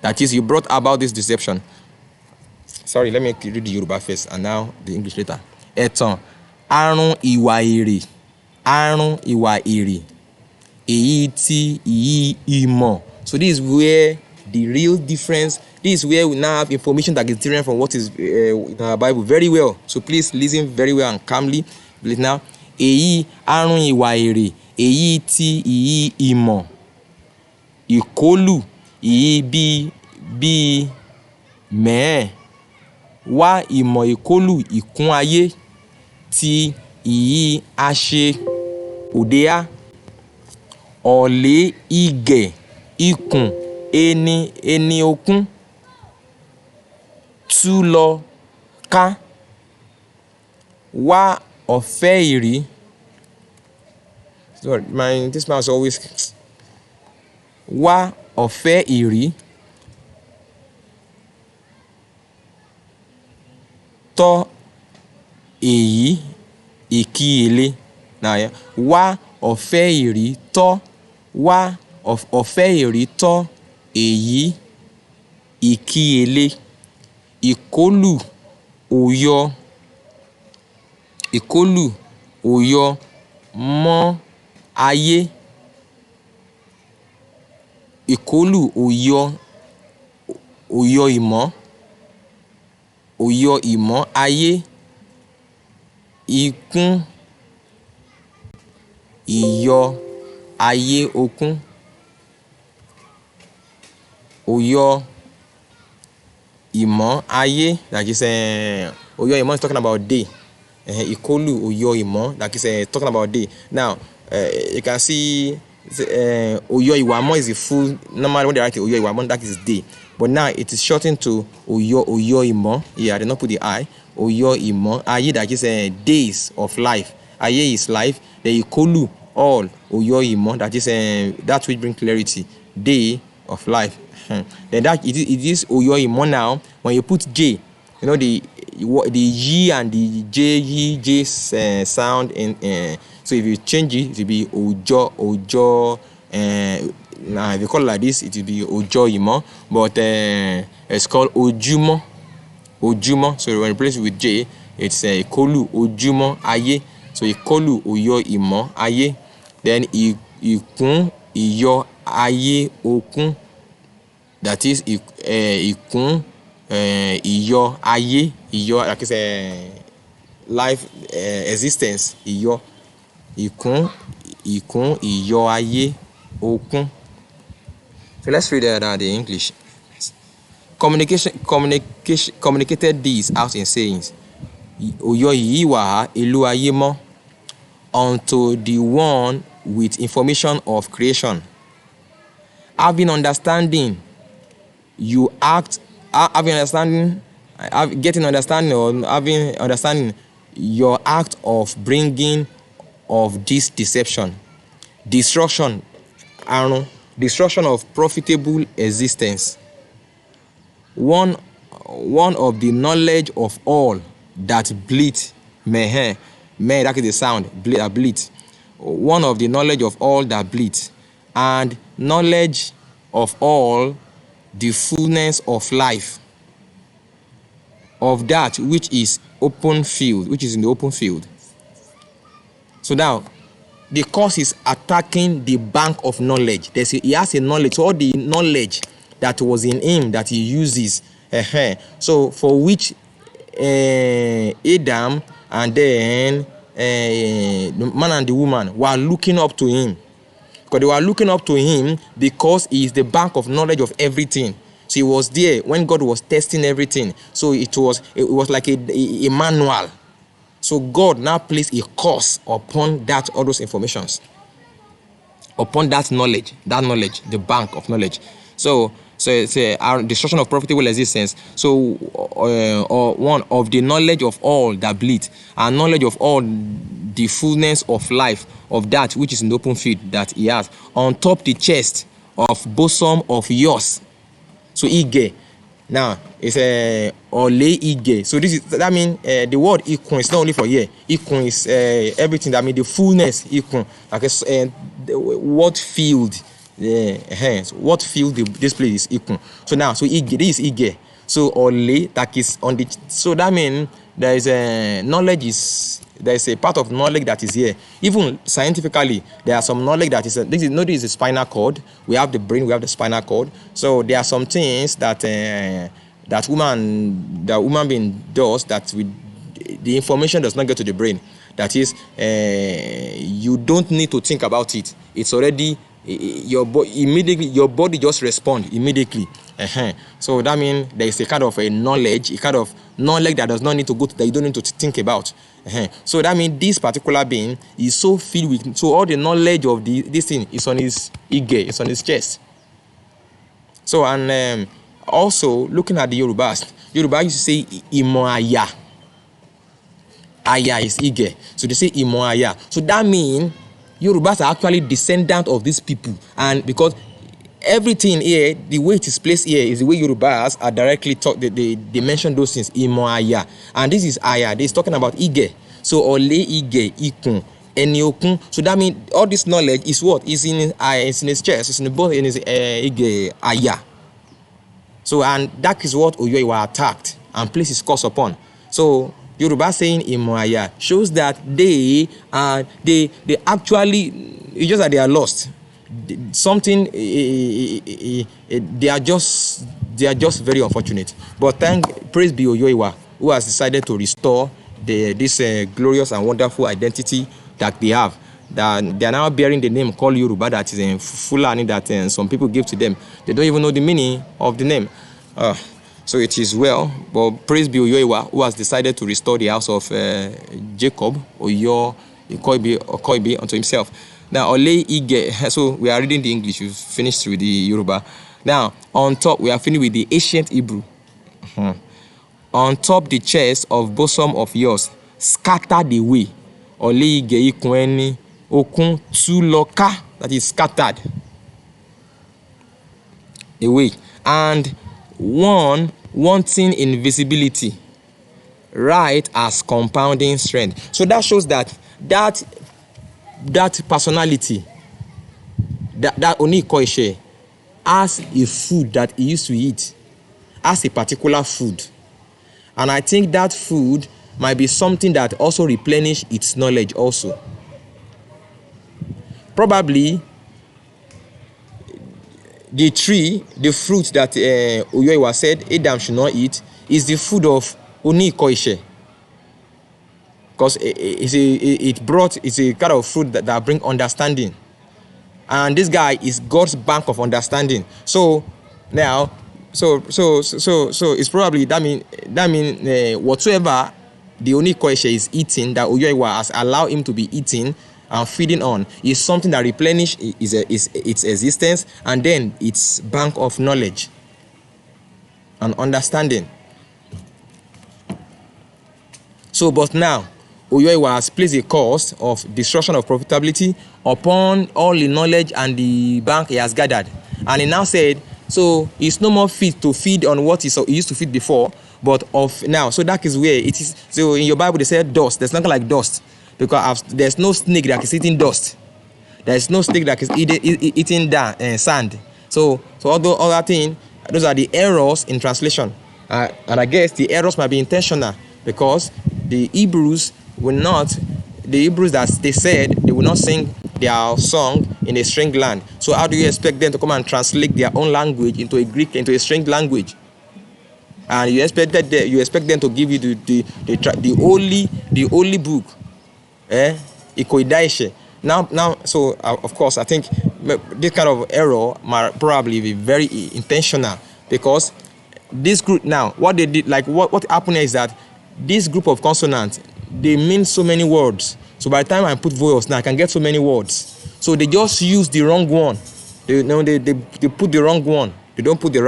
That is, you brought about this deception. Sorry, let me read the Yoruba first and now the English later. Etan. Arun ìwà èrè. Arun ìwà èrè. Èyí tí ìyí ìmọ̀. So this is where the real difference, this is where we now have information that is different from what is in our Bible very well. So please listen very well and calmly. Please now. Èyí arun ìwà èrè. Èyí tí ìyí ìmọ̀. Ìkólù. Ìyí bí mẹ́ẹ̀. Wá ìmọ̀ ìkólù ìkún ayé. Tí ìyí àṣẹ òdea. Ọ̀lẹ́ ìgẹ̀ ikùn eni okun tú lọ ká. Wá ọ̀fẹ́ ìrì. Sorry, this man is always. Wá ọ̀fẹ́ ìrì. Tọ́ èyí ìkíyèlé. Now, yeah. Wá ọ̀fẹ́ ìrì tọ́. Wá ọ̀fẹ́ ìrì tọ́ èyí ìkíyèlé. Ìkólù òyọ mọ́ ayé, ìkólù òyọ ìmọ̀ ayé, ikún ìyọ ayé okún, òyọ ìmọ̀ ayé, that is òyọ ìmọ̀ is talking about day. Ìkólù òyọ ìmọ̀, that is talking about day. Now you can see òyọ ìwàmọ̀ is the full, normally when they write òyọ ìwàmọ̀, that is day, but now it is shortened to òyọ ìmọ̀. Yeah, I did not put the I. Òyọ ìmọ̀ ayé, that is days of life. Ayé is life. The ìkólù all òyọ ìmọ̀, that is that which bring clarity, day of life. Then that it is òyọ ìmọ̀. Now when you put J, you know the Y and the J sound in so if you change it will be òjọ. Now if you call it like this, it will be òjọ ìmọ̀, but it's called ojúmọ́. So when you replace it with J, it's ìkólù ojúmọ́ ayé. So ìkólù òyọ ìmọ̀ ayé. Then ìkún ìyọ ayé okún, that is ìkún ìyọ ayé, ìyọ like it's life existence, ìyọ ìkún ìyọ ayé okún. So let's read that the English. Communicated these out in sayings. Òyọ yìí wà ìlú ayé mọ́, unto the one with information of creation. Having understanding, you act. Getting understanding, or having understanding, your act of bringing of this deception, destruction of profitable existence. One of the knowledge of all that bleat, meh, that is the sound, bleat. One of the knowledge of all that bleat, and knowledge of all the fullness of life, of that which is open field, which is in the open field. So now the course is attacking the bank of knowledge. He has a knowledge, all the knowledge that was in him that he uses. So for which Adam and then the man and the woman were looking up to him. Because they were looking up to him because he is the bank of knowledge of everything. So he was there when God was testing everything. So it was like a manual. So God now placed a course upon that, all those informations, upon that knowledge, the bank of knowledge. So it's our destruction of profitable existence. So or one of the knowledge of all that bleed, and knowledge of all the fullness of life, of that which is in the open field that he has, on top the chest of bosom of yours. So ige. Now it's a ole ige. So that means the word ikun is not only for here. Ikun is everything. That means the fullness ikun. Like what field? What field this place is ikun. So now ige, this is ige. So ole, that is on the. So that means there is a knowledge there is a part of knowledge that is here. Even scientifically, there are some knowledge that is this is the spinal cord. We have the brain, we have the spinal cord. So there are some things that human being does that the information does not get to the brain. That is, you don't need to think about it. It's already immediately your body just respond immediately. So that means there is a kind of a knowledge that does not need to go to, that you don't need to think about. So that means this particular being is so filled with, so all the knowledge of this thing is on his ige, it's on his chest. So and also looking at the Yoruba used to say imo aya. Aya is ige, so they say imo aya. So that means Yorubas are actually descendant of these people, and because everything here, the way it is placed here is the way Yorubas are directly taught. They mention those things, imo aya, and this is aya. This is talking about ige. So ole ige ikun eni okun. So that means all this knowledge is what is in his chest, it's in his ige aya. So and that is what Oyo were attacked and placed his curse upon. So Yoruba saying Imoaya shows that they actually, it's just that they are lost. Something they are just very unfortunate. But praise be Oyoiwa, who has decided to restore this glorious and wonderful identity that they have. That they are now bearing the name called Yoruba, that is Fulani, that some people give to them. They don't even know the meaning of the name. So it is well, but praise be Oyoiwa, who has decided to restore the house of Jacob, Okoibi unto himself. Now, Ole Ige, so we are reading the English, we've finished with the Yoruba. Now, on top, we are finished with the ancient Hebrew. On top the chest of bosom of yours, scattered away. Ole Ige Ikweni Okun Tuloka, that is scattered away. And one wanting invisibility, right as compounding strength. So that shows that personality, that Oni Koishe, as a food that he used to eat, as a particular food. And I think that food might be something that also replenish its knowledge also. Probably the tree, the fruit that Oyoiwa said Adam should not eat, is the food of Oni Koishe. Because it's a kind of fruit that bring understanding. And this guy is God's bank of understanding. So now, so it's probably that mean whatsoever the Oni Koishe is eating, that Oyoiwa has allowed him to be eating and feeding on, is something that replenish its existence, and then its bank of knowledge and understanding. So, but now Oyoiwa has placed a cost of destruction of profitability upon all the knowledge and the bank he has gathered. And he now said, so it's no more fit to feed on what he used to feed before, but of now. So that is where it is. So in your Bible they said dust. There's nothing like dust, because there's no snake that is eating dust. There's no snake that is eating sand. So all the other thing, those are the errors in translation. And I guess the errors might be intentional, because the Hebrews that they said they will not sing their song in a strange land. So how do you expect them to come and translate their own language into a strange language? And you expect them to give you the only book, Ikoidaishe. Now, so of course I think this kind of error might probably be very intentional, because this group now, what they did, like what happened is that this group of consonants, they mean so many words. So by the time I put vowels now, I can get so many words. So they just use the wrong one. They put the wrong one. They don't put the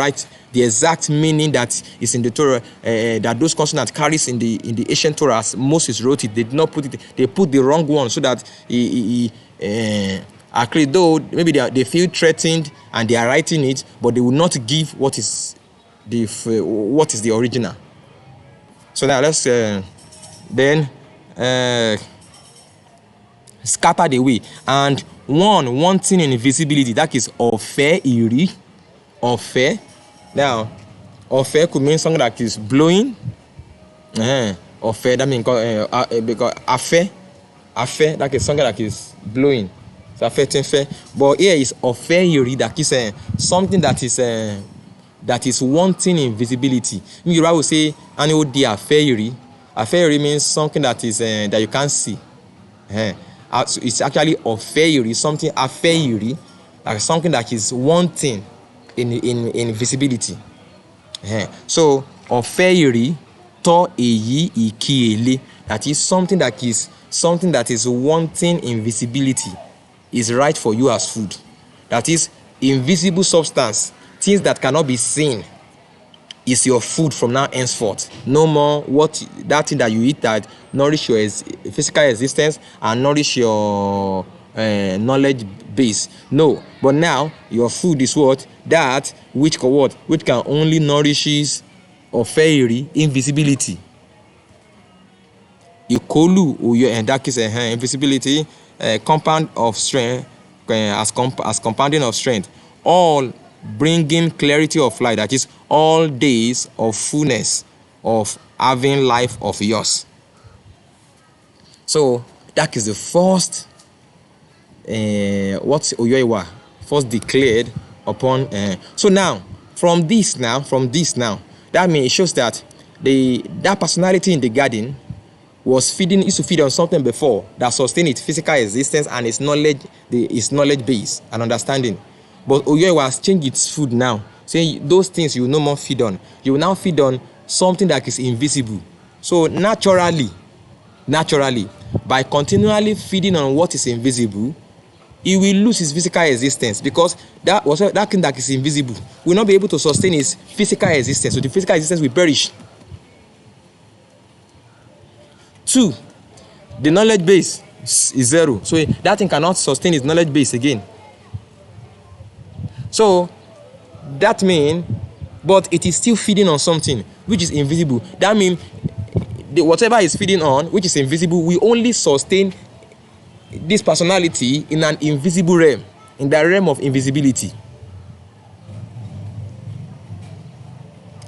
exact meaning that is in the Torah, that those consonants carries in the ancient Torah as Moses wrote it. They did not put it. They put the wrong one, so that actually, though maybe they feel threatened and they are writing it, but they will not give what is the original. So now let's then scatter the way, and one wanting in invisibility, that is Ofe Iri. Ofe. Now Ofe could mean something that is blowing. Ofe, that means because Afe, that is something that is blowing. So Afe. But here is Ofe Iri, that is something that is wanting invisibility. You will say, "Ani di Afe Iri means something that is that you can't see. It's actually Ofe Iri, something Afe Iri, like something that is wanting in visibility. So Ofe Iri to eyi ikiele, that is something that is wanting in visibility, is right for you as food. That is invisible substance, things that cannot be seen, is your food from now henceforth. No more that thing that you eat that nourish your physical existence and nourish your knowledge base. No, but now your food is what? That which can only nourishes or fairy invisibility. Ikolu, and that is invisibility, compound of strength, as compounding of strength, all bringing clarity of light, that is all days of fullness of having life of yours. So that is the first what Oyoiwa first declared upon. So now from this now, that means it shows that that personality in the garden used to feed on something before that sustained its physical existence and its knowledge base and understanding. But Oyoiwa has changed its food now, saying those things you will no more feed on. You will now feed on something that is invisible. So naturally, by continually feeding on what is invisible, he will lose his physical existence, because that thing that is invisible will not be able to sustain his physical existence. So the physical existence will perish. 2, the knowledge base is 0. So that thing cannot sustain its knowledge base again. So that means, but it is still feeding on something which is invisible. That means whatever is feeding on, which is invisible, will only sustain this personality in an invisible realm, in the realm of invisibility.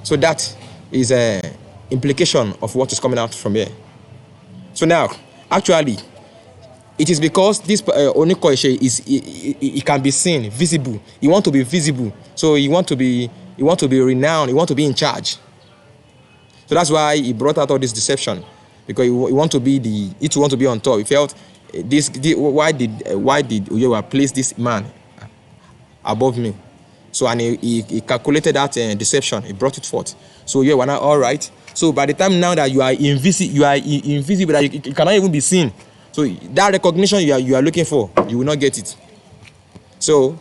So that is an implication of what is coming out from here. So now, actually, it is because this Onikoishe it can be seen, visible. You want to be visible, so you want to be renowned. You want to be in charge. So that's why he brought out all this deception, because he want to be on top. He felt why did Oyoiwa place this man above me? So and he calculated that deception. He brought it forth. So Oyoiwa now, all right. So by the time now that you are invisible, that you cannot even be seen. So that recognition you are looking for, you will not get it. So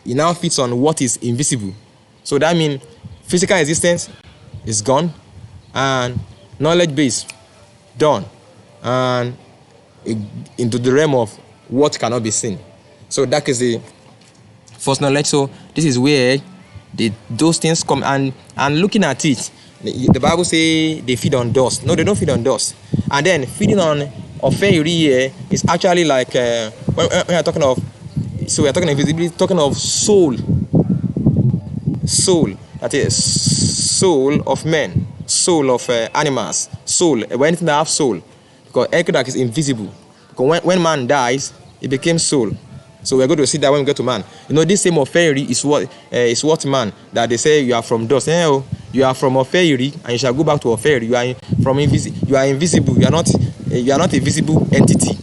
it now fits on what is invisible. So that means physical existence is gone, and knowledge base done, and into the realm of what cannot be seen. So that is the first knowledge. So this is where those things come, and looking at it, the Bible say they feed on dust. No, they don't feed on dust. And then feeding on Ofeiri here is actually like when we are talking of, so we are talking of invisibility, talking of soul, that is soul of men, soul of animals, soul, anything that have soul, because anything that is invisible. Because when man dies, it became soul. So we're going to see that when we get to man. You know, this same Ofeiri is what man, that they say you are from dust. You are from Ofeiri, and you shall go back to Ofeiri. You are invisible. You are not a visible entity.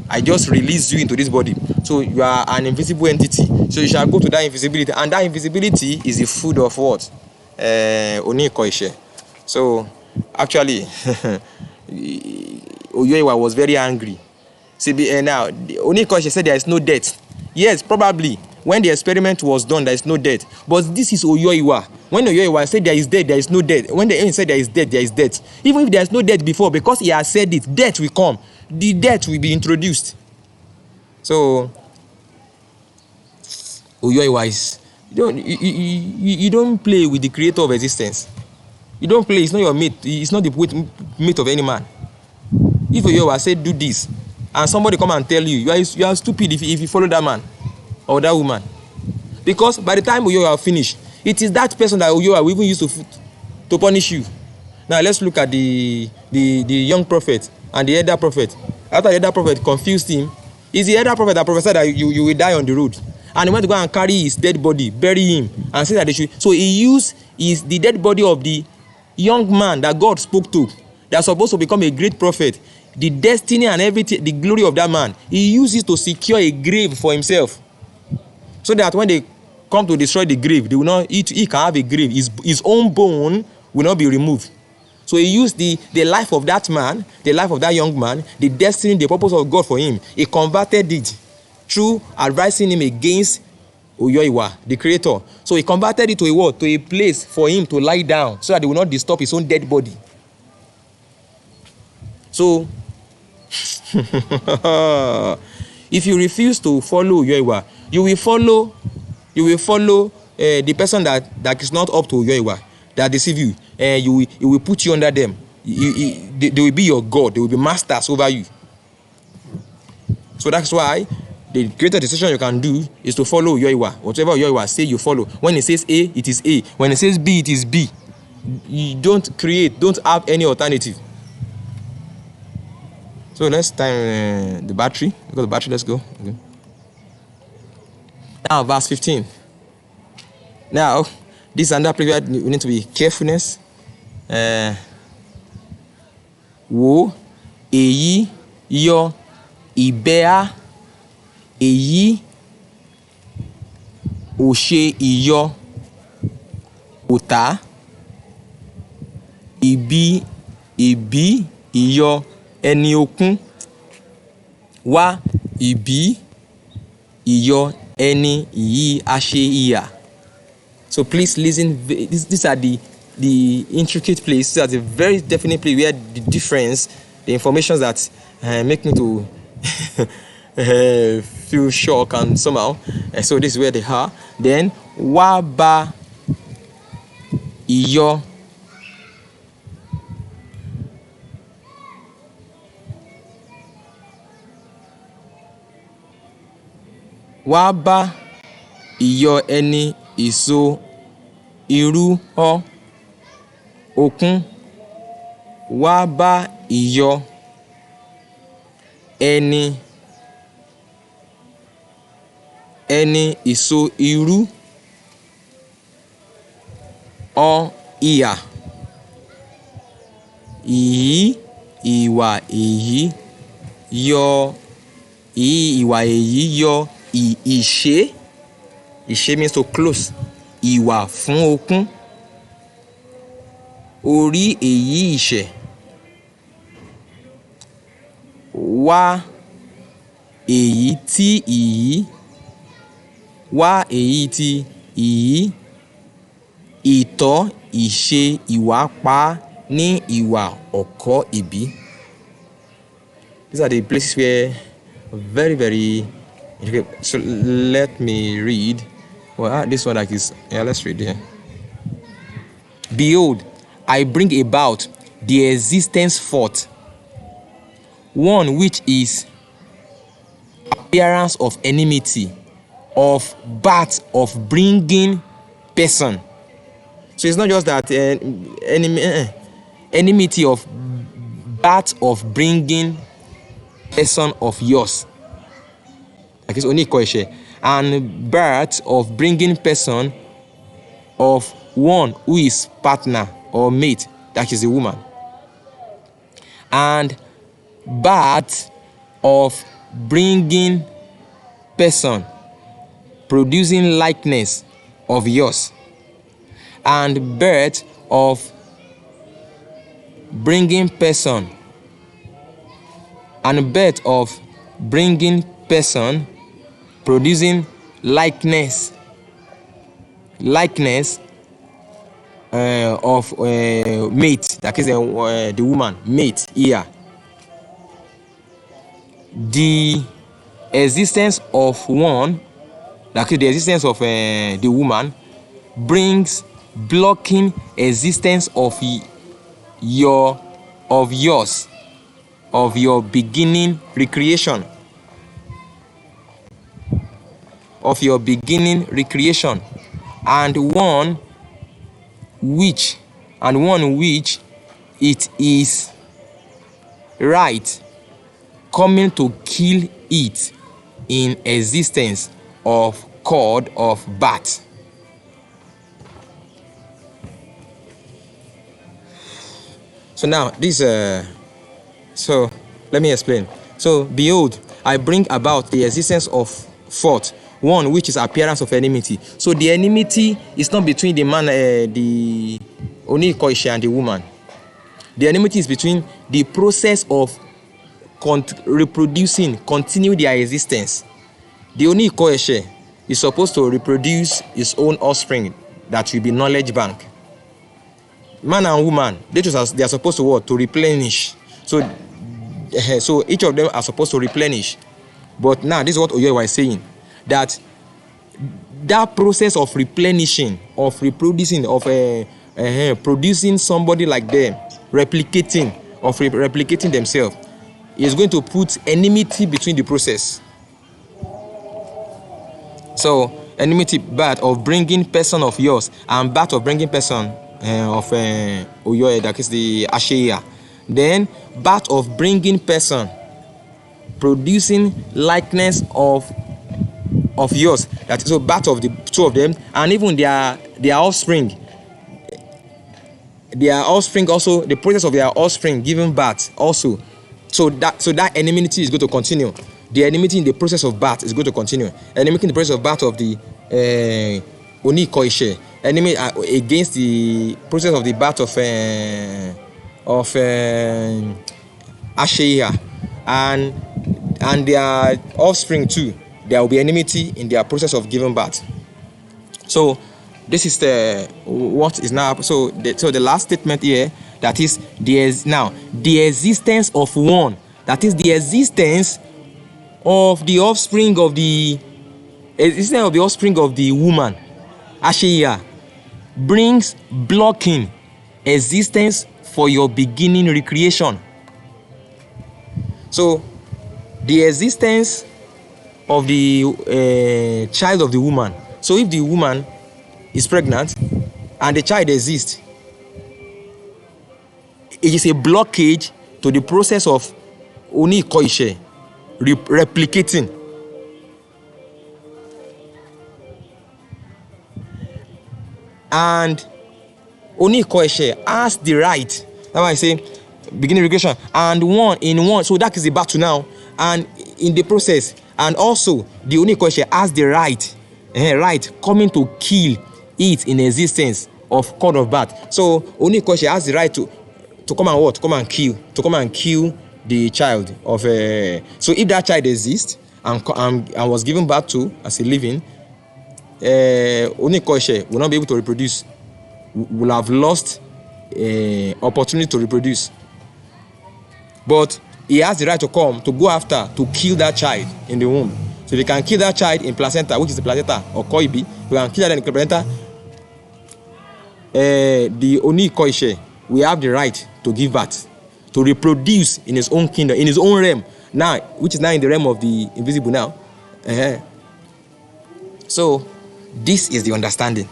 I just released you into this body. So you are an invisible entity. So you shall go to that invisibility, and that invisibility is the food of what? Onikoishe. So actually, Oyoiwa was very angry. See, now Onikoishe said there is no death. Yes, probably when the experiment was done, there is no death. But this is Oyoiwa. When Oyoiwa said there is death, there is no death. When the said there is death, there is death. Even if there is no death before, because he has said it, death will come. The death will be introduced. So Oyoiwa is, you don't play with the creator of existence. You don't play. It's not your mate. It's not the mate of any man. If Oyoiwa said do this, and somebody come and tell you are stupid if you follow that man or that woman, because by the time Oyoiwa finish, it is that person that Oyoiwa will even use to punish you. Now let's look at the young prophet and the elder prophet. After the elder prophet confused him, it's the elder prophet that prophesied that you will die on the road, and he went to go and carry his dead body, bury him, and say that they should. So he used the dead body of the young man that God spoke to, that's supposed to become a great prophet. The destiny and everything, the glory of that man, he uses to secure a grave for himself, so that when they come to destroy the grave, they will not. He can have a grave. His own bone will not be removed. So he used the life of that man, the life of that young man, the destiny, the purpose of God for him. He converted it through advising him against Oyoiwa, the creator. So he converted it to a what? To a place for him to lie down, so that they will not disturb his own dead body. So if you refuse to follow Oyoiwa, you will follow the person that is not up to Oyoiwa, that deceive you. He will put you under them. They will be your God. They will be masters over you. So that's why the greatest decision you can do is to follow Oyoiwa. Whatever Oyoiwa say, you follow. When it says A, it is A. When it says B, it is B. You don't have any alternative. So let's time the battery. Go to battery. Let's go. Okay. Now verse 15. Now this and that prayer we need to be carefulness. Wo èyí yọ ìbẹ́à èyí ò ṣe ìyọ òtá ìbí ìyọ ẹni okún wá ìbí ìyọ ẹni yìí a ṣe ìyà. So please listen. These are the intricate places. These are the very definite place where the difference, the information that make me to feel shock and somehow. So this is where they are. Then wá bá ìyọ wá bá ìyọ ẹni ìso irú ọ okun wá bá ìyọ ẹni ìso irú ọ ìyà ìyí ìwà èyí yọ ìwà èyí yọ ìṣe. Ìṣe means to close. Ìwà fún okun. Orí èyí ìṣẹ̀. Wá èyí tí ìyí. Wá èyí tí ìyí. Ìtọ́ ìṣe ìwà pa ní ìwà ọ̀kọ́ ìbí. These are the places where very, very. Okay, so let me read. Well, this one like is, yeah, let's read here. Behold, I bring about the existence forth, one which is appearance of enmity, of birth of bringing person. So it's not just that enmity of birth of bringing person of yours. Like it's only question. And birth of bringing person of one who is partner or mate, that is a woman. And birth of bringing person producing likeness of yours. And birth of bringing person. And birth of bringing person producing likeness of mate, that is the woman, mate here. The existence of one, that is the existence of the woman, brings blocking existence of yours, of your beginning recreation. Of your beginning recreation, and one which it is right coming to kill it in existence of cord of birth. So now this so let me explain. So behold, I bring about the existence of forth, one which is appearance of enmity. So the enmity is not between the man, the Onikoishe, and the woman. The enmity is between the process of reproducing, continue their existence. The Onikoishe is supposed to reproduce his own offspring that will be knowledge bank. Man and woman, they are supposed to what? To replenish. So each of them are supposed to replenish. But now this is what YHWH is saying. That process of replenishing, of reproducing, of producing somebody like them, replicating themselves, is going to put enmity between the process. So enmity, birth of bringing person of yours, and birth of bringing person of Oyoe, that is the Asheya. Then birth of bringing person producing likeness of yours. That is so birth of the two of them, and even their offspring. Their offspring also, the process of their offspring giving birth also. So that enmity is going to continue. The enmity in the process of birth is going to continue. Enmity in the process of birth of the Oni Koishe. Enemy against the process of the birth of Asheia, and their offspring too. There will be enmity in their process of giving birth. So this is what is now. So the last statement here, that is the existence of one. That is the existence of the offspring of the woman, Asheia, brings blocking existence for your beginning recreation. So the existence of the child of the woman. So if the woman is pregnant and the child exists, it is a blockage to the process of Oni Koishe replicating. And Oni Koishe has the right. That's why I say beginning regression and one in one. So that is the battle now. And in the process, and also the Oni Koishe has the right coming to kill it in existence of code of birth. So Oni Koishe has the right to come and what? To come and kill the child of so if that child exists and was given birth to as a living, Oni Koishe will not be able to reproduce, will have lost opportunity to reproduce. But he has the right to come to go after to kill that child in the womb. So they can kill that child in placenta, which is the placenta or koibi. We can kill that in the placenta. The Oni Koishe, we have the right to give birth, to reproduce in his own kingdom, in his own realm now, which is now in the realm of the invisible now. So this is the understanding.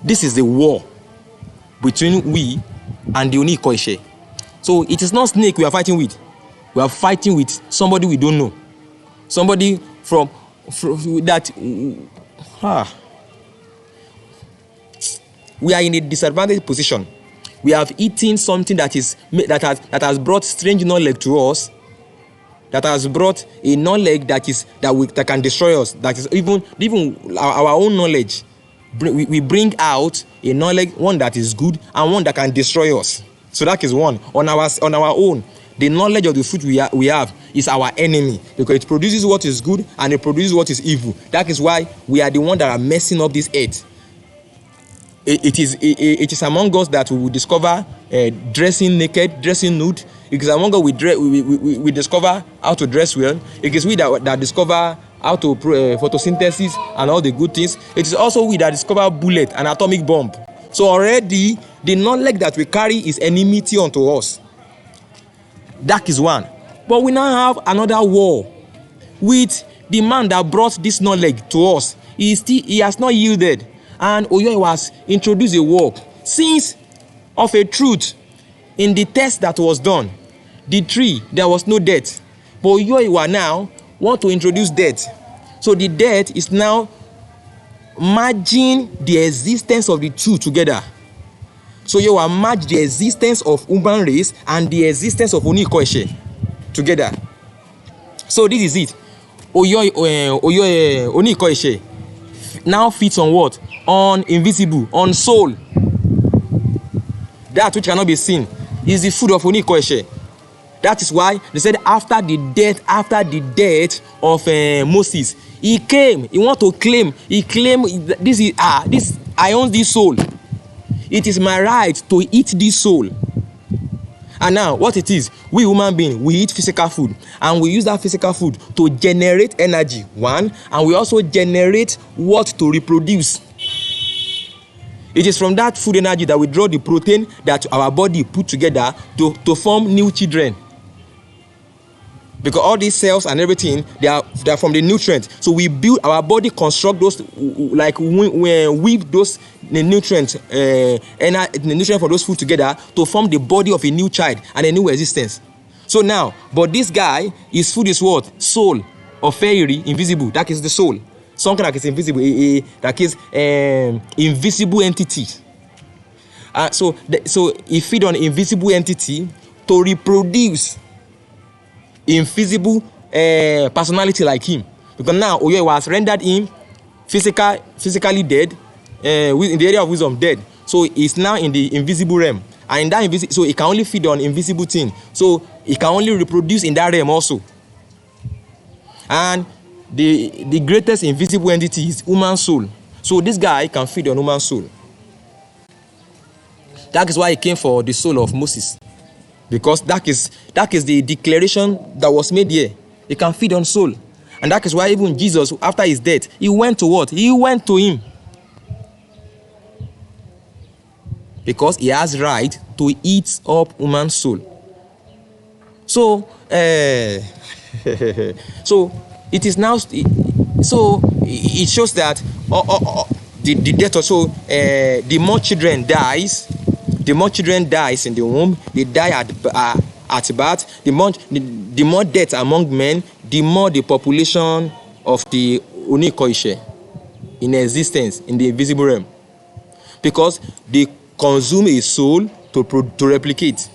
This is the war between we and the Oni Koishe. So it is not snake we are fighting with. We are fighting with somebody we don't know. Somebody from that. We are in a disadvantaged position. We have eaten something that has brought strange knowledge to us. That has brought a knowledge that can destroy us. That is even our own knowledge. We bring out a knowledge, one that is good and one that can destroy us. So that is one on our own. The knowledge of the fruit we have is our enemy, because it produces what is good and it produces what is evil. That is why we are the one that are messing up this earth. It is among us that we will discover dressing naked, dressing nude. It is among us we discover how to dress well. It is we that discover how to photosynthesis and all the good things. It is also we that discover bullet and atomic bomb. So already the knowledge that we carry is enmity unto us. That is one. But we now have another war with the man that brought this knowledge to us. He has not yielded. And Oyo has introduced a war. Since of a truth in the test that was done, the tree, there was no death. But Oyo now want to introduce death. So the death is now merging the existence of the two together. So you will merge the existence of human race and the existence of Oni Koishe together. So this is it. Oni Koishe now fits on what? On invisible, on soul. That which cannot be seen is the food of Oni Koishe. That is why they said after the death of Moses, he came. He want to claim. He claimed this I own this soul. It is my right to eat this soul. And now what it is, we human beings, we eat physical food and we use that physical food to generate energy, one, and we also generate what to reproduce. It is from that food energy that we draw the protein that our body put together to form new children. Because all these cells and everything, they are from the nutrients. So we build our body, construct those, like weave those nutrients, the nutrient for those food together to form the body of a new child and a new existence. So now, but this guy, his food is what? Soul or fairy, invisible. That is the soul. Something that is invisible, that is invisible entity. So he feed on invisible entity to reproduce invisible personality like him. Because now Oyo was rendered him physically dead, in the area of wisdom dead. So he's now in the invisible realm. And in that so he can only feed on invisible thing. So he can only reproduce in that realm also. And the greatest invisible entity is human soul. So this guy can feed on human soul. That is why he came for the soul of Moses. Because that is the declaration that was made here. He can feed on soul. And that is why even Jesus, after his death, he went to what? He went to him. Because he has right to eat up human soul. So, so it is now. So it shows that the death also. The more children dies, the more children dies in the womb. They die at birth. The more death among men, the more the population of the Onikoishe in existence in the invisible realm, because they consume a soul to replicate.